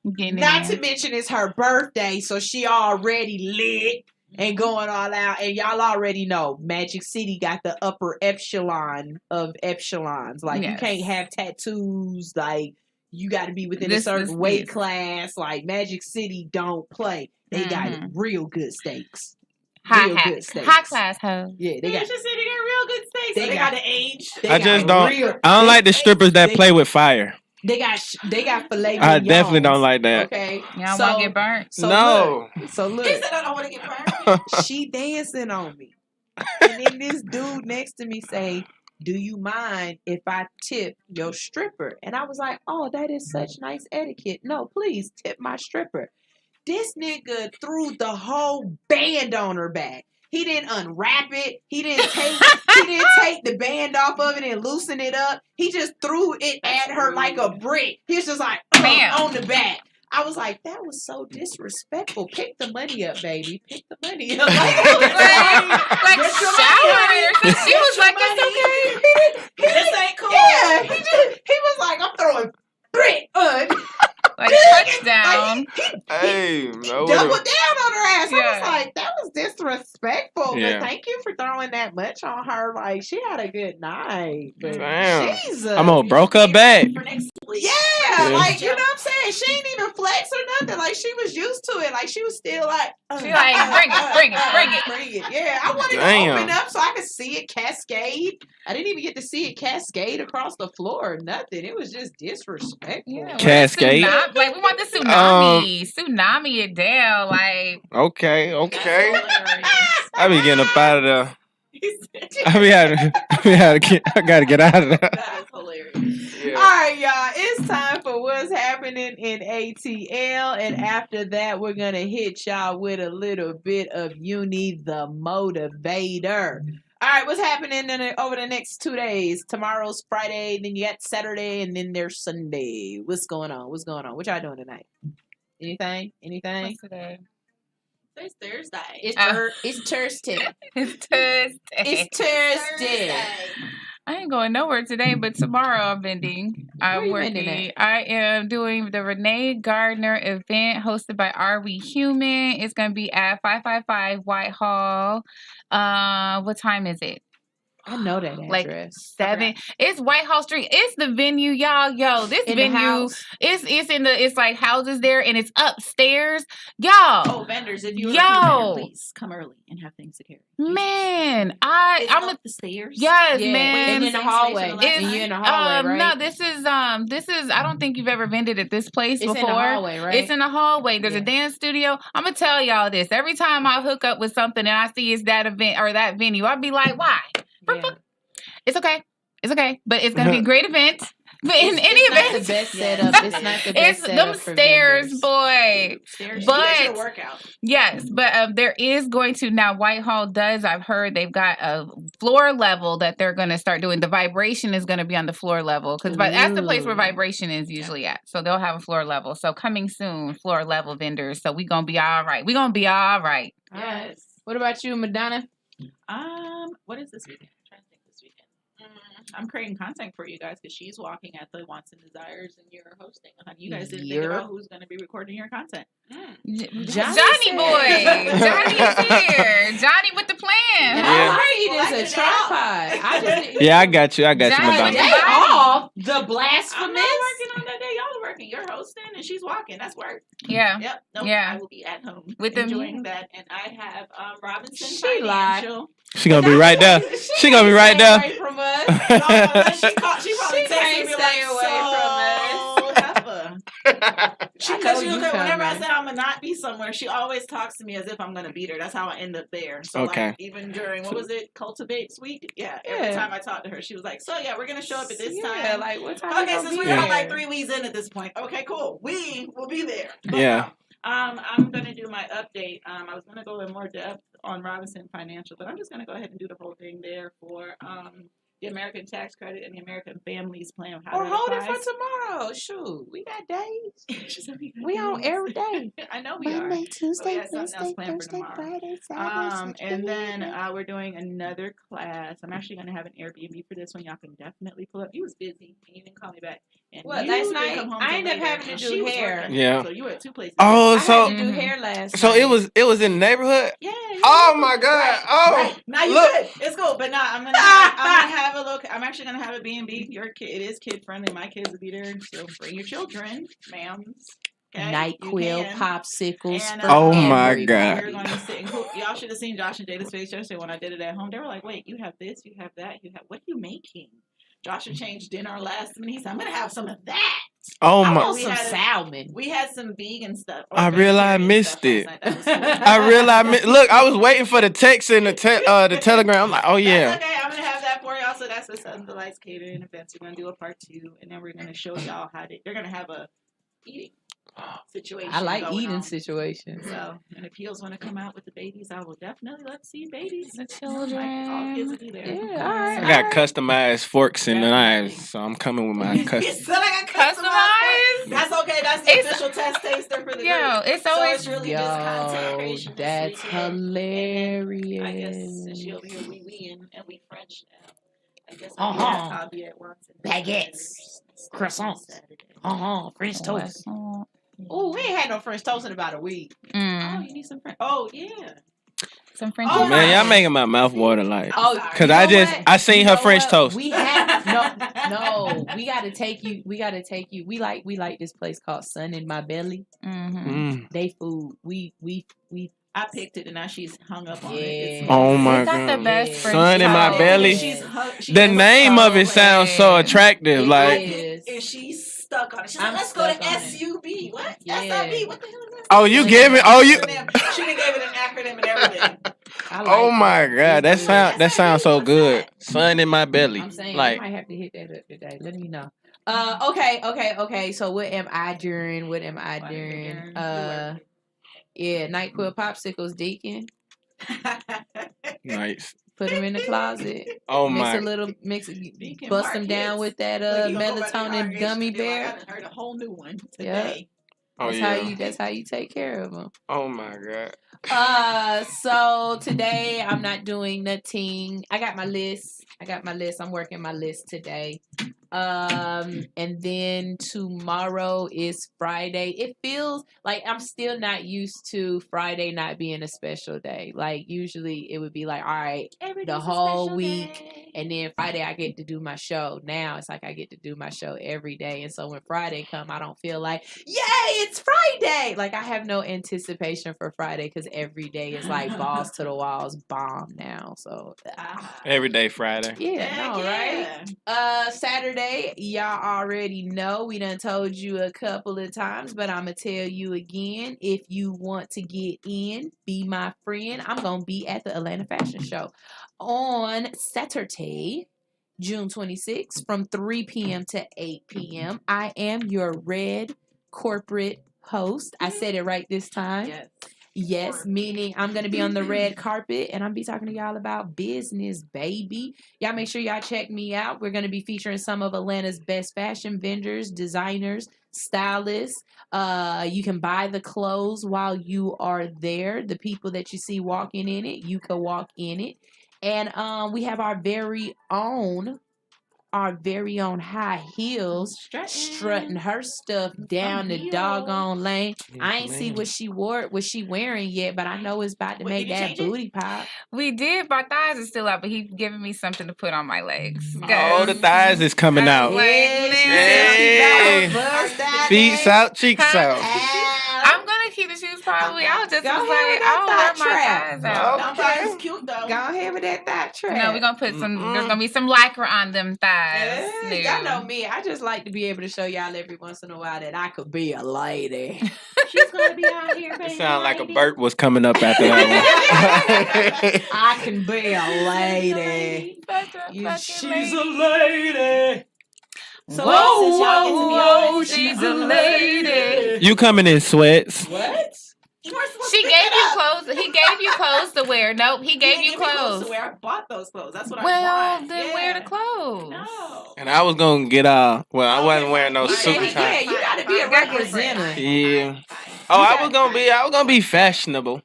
Not to mention it's her birthday, so she already lit and going all out. And y'all already know Magic City got the upper echelon of echelons. Like, you can't have tattoos. Like, you got to be within a certain weight class. Like, Magic City don't play. They got real good steaks. Good steaks. High class hoe. Yeah, they got. Magic City got real good steaks. They They got- got the age. I just don't. I don't like the strippers that play with fire. They got filet I mignons. definitely don't like that. Okay, Y'all want to get burnt? No. Look. He said, "I don't want to get burned." She dancing on me, and then this dude next to me say, "Do you mind if I tip your stripper?" And I was like, "Oh, that is such nice etiquette. No, please tip my stripper." This nigga threw the whole band on her back. He didn't unwrap it. He didn't take the band off of it and loosen it up. He just threw it at her like a brick. He was just like, on the back. I was like, that was so disrespectful. Pick the money up, baby. Pick the money up. Like showering or something. She was like, "It's okay. This ain't cool." Yeah, he was like, I'm throwing brick on. Like touchdown. Hey, no. Double down on her ass. I Yeah. was like, that was disrespectful. Yeah. But thank you for throwing that much on her. Like she had a good night. But Damn. Jesus. I'm gonna broke her back. Yeah, like you know what I'm saying? She ain't even flex or nothing. Like she was used to it. Like she was still like She like, bring it. Yeah, I wanted to open up so I could see it cascade. I didn't even get to see it cascade across the floor or nothing. It was just disrespectful. Yeah, Cascade. Like we want the tsunami it down. Like Okay. I be getting up out of there. I gotta get out of there. That is hilarious. Yeah. All right, y'all. It's time for what's happening in ATL, and after that, we're gonna hit y'all with a little bit of Uni the Motivator. All right, what's happening over the next 2 days? Tomorrow's Friday, then you got Saturday, and then there's Sunday. What's going on? What y'all doing tonight? Anything? What's today? It's Thursday. It's Thursday. It's Thursday. I ain't going nowhere today, but tomorrow I'm vending. I'm working. I am doing the Renee Gardner event hosted by Are We Human. It's going to be at 555 Whitehall. What time is it? I know that address. Like 7. It's Whitehall Street. It's the venue, y'all. Yo, this venue. It's like houses there, and it's upstairs, y'all. Oh, vendors! If you please come early and have things to carry. Man, I'm up the stairs. Yes, man. And in the hallway. And you in the hallway, right? No, this is. I don't think you've ever vended at this place before. It's in the hallway, right? It's in the hallway. There's a dance studio. I'm gonna tell y'all this. Every time I hook up with something and I see it's that event or that venue, I'll be like, why? Yeah. It's okay. But it's gonna be a great event. But in any event, not the best setup. It's not the best setup. Them stairs, boy. But workout. Yes, but there is going to now. Whitehall does. I've heard they've got a floor level that they're going to start doing. The vibration is going to be on the floor level because that's the place where vibration is usually at. So they'll have a floor level. So coming soon, floor level vendors. So we gonna be all right. Yes. What about you, Madonna? What is this weekend? I'm trying to think this weekend. I'm creating content for you guys because she's walking at the Wants and Desires and you're hosting. You guys didn't think about who's going to be recording your content. Johnny boy. Johnny's here. Johnny with the plan. Yeah. All right, a tripod. I got you, Madonna. The blasphemous. I'm not working on that day. Y'all are working. You're hosting and she's walking. That's work. Yeah. Yep. Nope. Yeah. I will be at home with enjoying that. And I have Robinson Financial. She gonna be right there. She gonna be right there. Away from us. She probably can't stay away from us. Because whenever I say I'm gonna not be somewhere, she always talks to me as if I'm gonna beat her. That's how I end up there. So like even during Cultivates Week, every time I talked to her, she was like, "So we're gonna show up at this time." Like what time? Okay, since we're like 3 weeks in at this point. Okay, cool. We will be there. But, I'm gonna do my update. I was gonna go in more depth on Robinson Financial, but I'm just gonna go ahead and do the whole thing there for the American Tax Credit and the American Families Plan. Or hold it for tomorrow. Shoot, we got days. We on every day. I know we Monday, are. Tuesday, Thursday, Friday, Saturday, and then we're doing another class. I'm actually going to have an Airbnb for this one. Y'all can definitely pull up. You was busy and you didn't call me back. And last night I ended up having to do hair. Yeah. So you were at 2 places. Oh, I had to do hair last night. So it was in the neighborhood. Yeah. Oh my God. Right. Now you good. It's cool. But no, I'm gonna have a look. I'm actually gonna have a B&B. Your kid, it is kid friendly. My kids will be there. So bring your children, ma'ams. Okay? NyQuil popsicles. And, oh my God. We're gonna sit and y'all should have seen Josh and Jada's face yesterday when I did it at home. They were like, "Wait, you have this, you have that, you have what are you making?" Joshua changed dinner last minute. He said, "I'm gonna have some of that." Oh I my! want some salmon. We had some vegan stuff. I realized I missed it. I realized. Look, I was waiting for the text and the telegram. I'm like, oh yeah. That's okay, I'm gonna have that for y'all. So that's the Southern Delights Catering events. We're gonna do a part 2, and then we're gonna show y'all how they're gonna have a eating situation. I like eating situations. So, and if Heels want to come out with the babies, I will definitely love to see babies. The children. All kids will be there. Yeah, all right. I got customized forks and knives, so I'm coming with my custom. Customized? That's okay. That's the official test taster for the group. It's always so it's really just content creation. That's hilarious. I guess since she over here, we and we French now. I guess I'll be at once. Baguettes, croissants, French toast. Oh, we ain't had no French toast in about a week. Oh, you need some French. Oh, yeah. Some French Oh, Man, y'all making my mouth water like. Oh, Cause I seen her French toast. We have no. We gotta take you. We like this place called Sun in My Belly. Mm-hmm. They food. We. I picked it and now she's hung up on it. It's Oh my They got god. the best French Sun in my toast. belly. The name of it sounds so attractive. Like, and she's stuck on it. She's like, let's go to SUB. What? SIB? What the hell is that? oh, you giving? Oh, you. She gave it an acronym and everything. Oh my god, that sounds so good. Sun in my belly. I'm saying like, you might have to hit that up today. Let me know. Okay. So what am I doing? Yeah, NyQuil popsicles, Deacon. Nice. Put them in the closet. Oh mix my. Bust them down with that melatonin gummy bear. I heard a whole new one today. Yep. Oh That's how you take care of them. Oh my god. So today I'm not doing nothing. I got my list. I'm working my list today. And then tomorrow is Friday. It feels like I'm still not used to Friday not being a special day. Like usually it would be like, all right, the whole week, and then Friday I get to do my show. Now it's like I get to do my show every day, and so when Friday come, I don't feel like, yay, it's Friday. Like I have no anticipation for Friday because every day is like balls to the walls bomb now. So Every day Friday. right? Saturday, y'all already know. We done told you a couple of times, but I'm going to tell you again. If you want to get in, be my friend. I'm going to be at the Atlanta Fashion Show on Saturday, June 26th from 3 p.m. to 8 p.m. I am your red corporate host. I said it right this time. Yes, meaning I'm going to be on the red carpet and I'm be talking to y'all about business, baby. Y'all make sure y'all check me out. We're going to be featuring some of Atlanta's best fashion vendors, designers, stylists. You can buy the clothes while you are there. The people that you see walking in it, you can walk in it. And we have our very own high heels strutting her stuff down the doggone lane. Yes, I ain't see what she wearing yet, but I know it's about to make that booty pop. We did. My thighs are still out, but he's giving me something to put on my legs. Oh, the thighs is coming out. Hey. Feet out, cheeks out. I'm gonna keep the shoes probably. I was just like, I don't wear my thighs out. Thighs cute though. Go ahead with that thigh trap. No, we're gonna put some. There's gonna be some lycra on them thighs. Y'all know me. I just like to be able to show y'all every once in a while that I could be a lady. She's gonna be out here. It sound like a burp was coming up after that one. I can be a lady. She's a lady. So whoa, she's a lady. You coming in sweats? What? She gave you clothes. He gave you clothes to wear. Nope, he gave you clothes to wear. I bought those clothes. That's what I bought. want. Well, then wear the clothes. No. And I was gonna get I wasn't wearing no suit. Yeah, you gotta be a representative. Yeah. Oh, I was gonna be fashionable.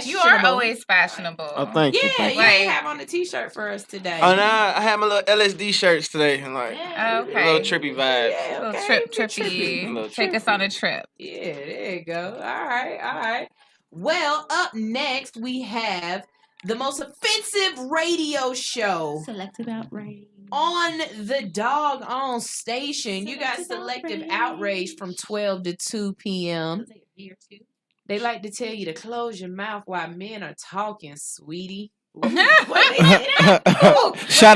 You are always fashionable. Oh, thank you. Yeah, you have on a t-shirt for us today. Oh, no, I have my little LSD shirts today. Like, okay. A little trippy vibe. Yeah, okay. Little trippy. Take us on a trip. Yeah, there you go. All right. Well, up next, we have the most offensive radio show. Selective outrage. On the doggone station. You got selective outrage from 12 to 2 p.m. They like to tell you to close your mouth while men are talking, sweetie. Shout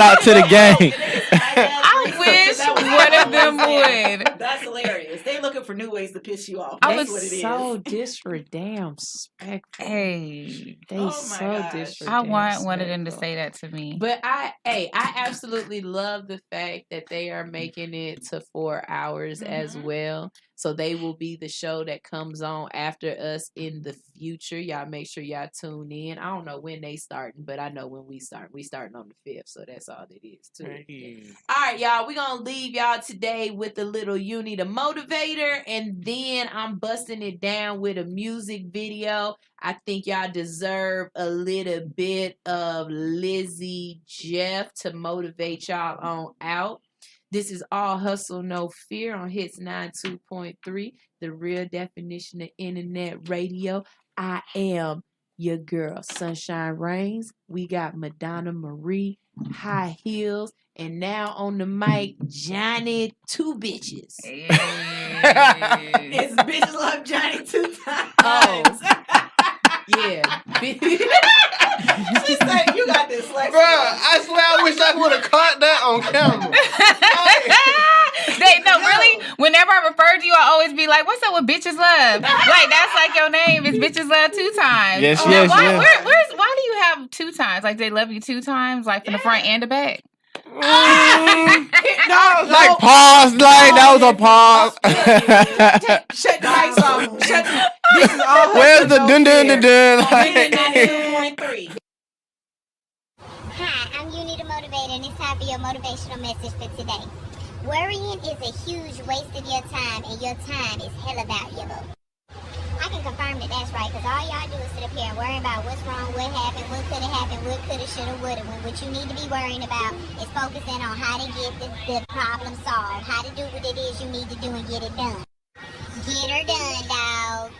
out to the gang. I wish one of them would. That's hilarious. They looking for new ways to piss you off. I That's was what it so is. disrespectful. Hey, disrespectful. I want one of them to say that to me. But I absolutely love the fact that they are making it to 4 hours as well. So they will be the show that comes on after us in the future. Y'all make sure y'all tune in. I don't know when they starting, but I know when we start. We starting on the 5th, so that's all it is too. All right, y'all. We're gonna leave y'all today with a little Uni the Motivator, and then I'm busting it down with a music video. I think y'all deserve a little bit of Lizzie Jeff to motivate y'all on out. This is All Hustle, No Fear on Hits 92.3, the real definition of internet radio. I am your girl Sunshine Reigns. We got Madonna Marie, High Heels, and now on the mic, Johnny Two Bitches. It's Bitches Love Johnny 2 times. Oh. Yeah. She said, you got this, Lexi. Bro, I swear I wish I would have caught that on camera. Really, whenever I refer to you, I always be like, what's up with Bitches Love? Like, that's like your name. It's Bitches Love 2 times. Yes, why, yes. Why do you have 2 times? Like, they love you 2 times? Like, from the front and the back? No, like pause, like that was a pause. Shut the mics off. Where's the dun dun dun dun? Hi, I'm Uni the Motivator, and it's time for your motivational message for today. Worrying is a huge waste of your time, and your time is hella valuable. I can confirm that that's right, because all y'all do is sit up here and worry about what's wrong, what happened, what could have happened, what could have, should have, would have. When what you need to be worrying about is focusing on how to get the problem solved, how to do what it is you need to do and get it done. Get her done, dog.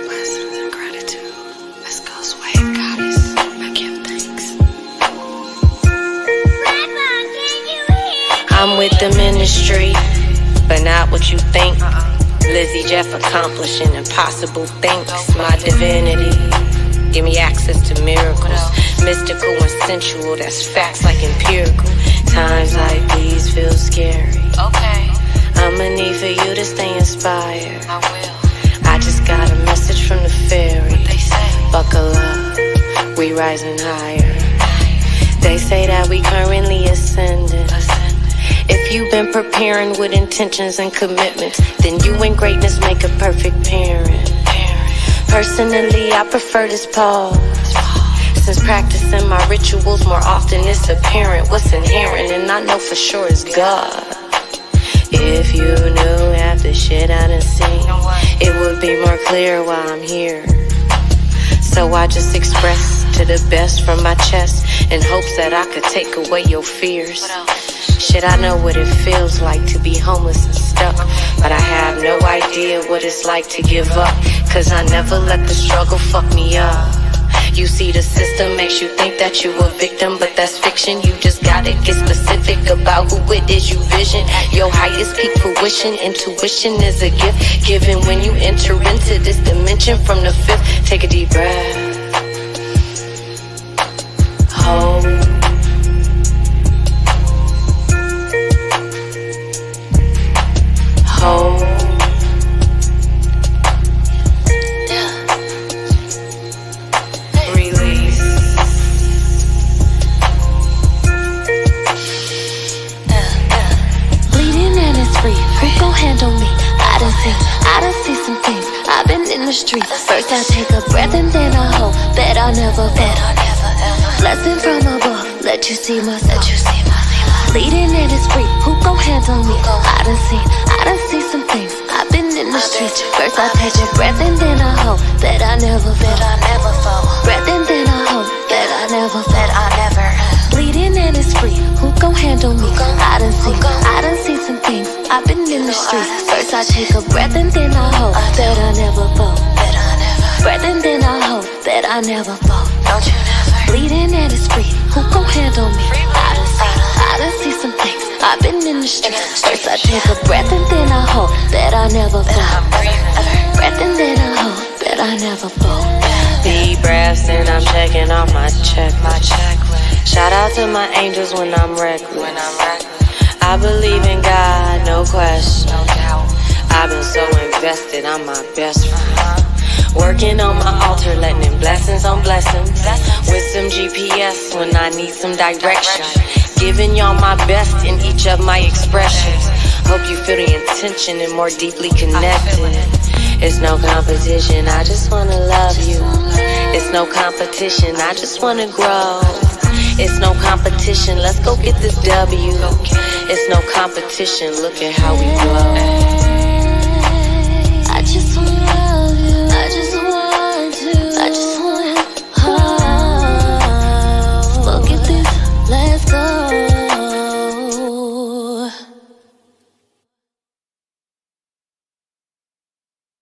Blessings and gratitude. Let's go, sway goddess. I give thanks. I'm with the ministry, but not what you think. Lizzie Jeff accomplishing impossible things. My divinity, give me access to miracles. Mystical and sensual, that's facts like empirical. Times like these feel scary. Okay, I'ma need for you to stay inspired. I will. I just got a message from the fairy. They say, buckle up, we rising higher. They say that we currently ascending. If you've been preparing with intentions and commitments, then you and greatness make a perfect parent. Personally, I prefer this pause. Since practicing my rituals more often, it's apparent what's inherent, and I know for sure it's God. If you knew half the shit I done seen, it would be more clear why I'm here. So I just express to the best from my chest in hopes that I could take away your fears. Shit, I know what it feels like to be homeless and stuck, but I have no idea what it's like to give up, cause I never let the struggle fuck me up. You see, the system makes you think that you a victim, but that's fiction. You just gotta get specific about who it is you vision. Your highest peak fruition, intuition is a gift given when you enter into this dimension from the fifth. Take a deep breath. Hold. Hold. Handle me, I done see some things. I've been in the streets. First I take a breath and then I hope that I'll never fall. Blessing from above, let you see my soul. Bleeding and it's free, who gon' handle me? I done see some things. I've been in the streets. First I take a breath and then I hope that I never fall. Breath and then I hope that I never fall. Bleeding and it's free, who gon' handle me? I done see some things. I've been in the streets. First I take a breath and then I hope that I never fall. Breath and then I hope that I never fall. Bleeding and it's free, who gon' handle me? I done see some things. I've been in the streets. First I take a breath and then I hope that I never fall. Breath and then I hope that I never fall. Deep breaths and I'm checking off my checklist. Shout out to my angels when I'm reckless. I believe in God, no question. I've been so invested, I'm my best friend. Working on my altar, letting in blessings on blessings. With some GPS when I need some direction. Giving y'all my best in each of my expressions. Hope you feel the intention and more deeply connected. It's no competition, I just wanna love you. It's no competition, I just wanna grow. It's no competition, let's go get this W. It's no competition, look at how we grow.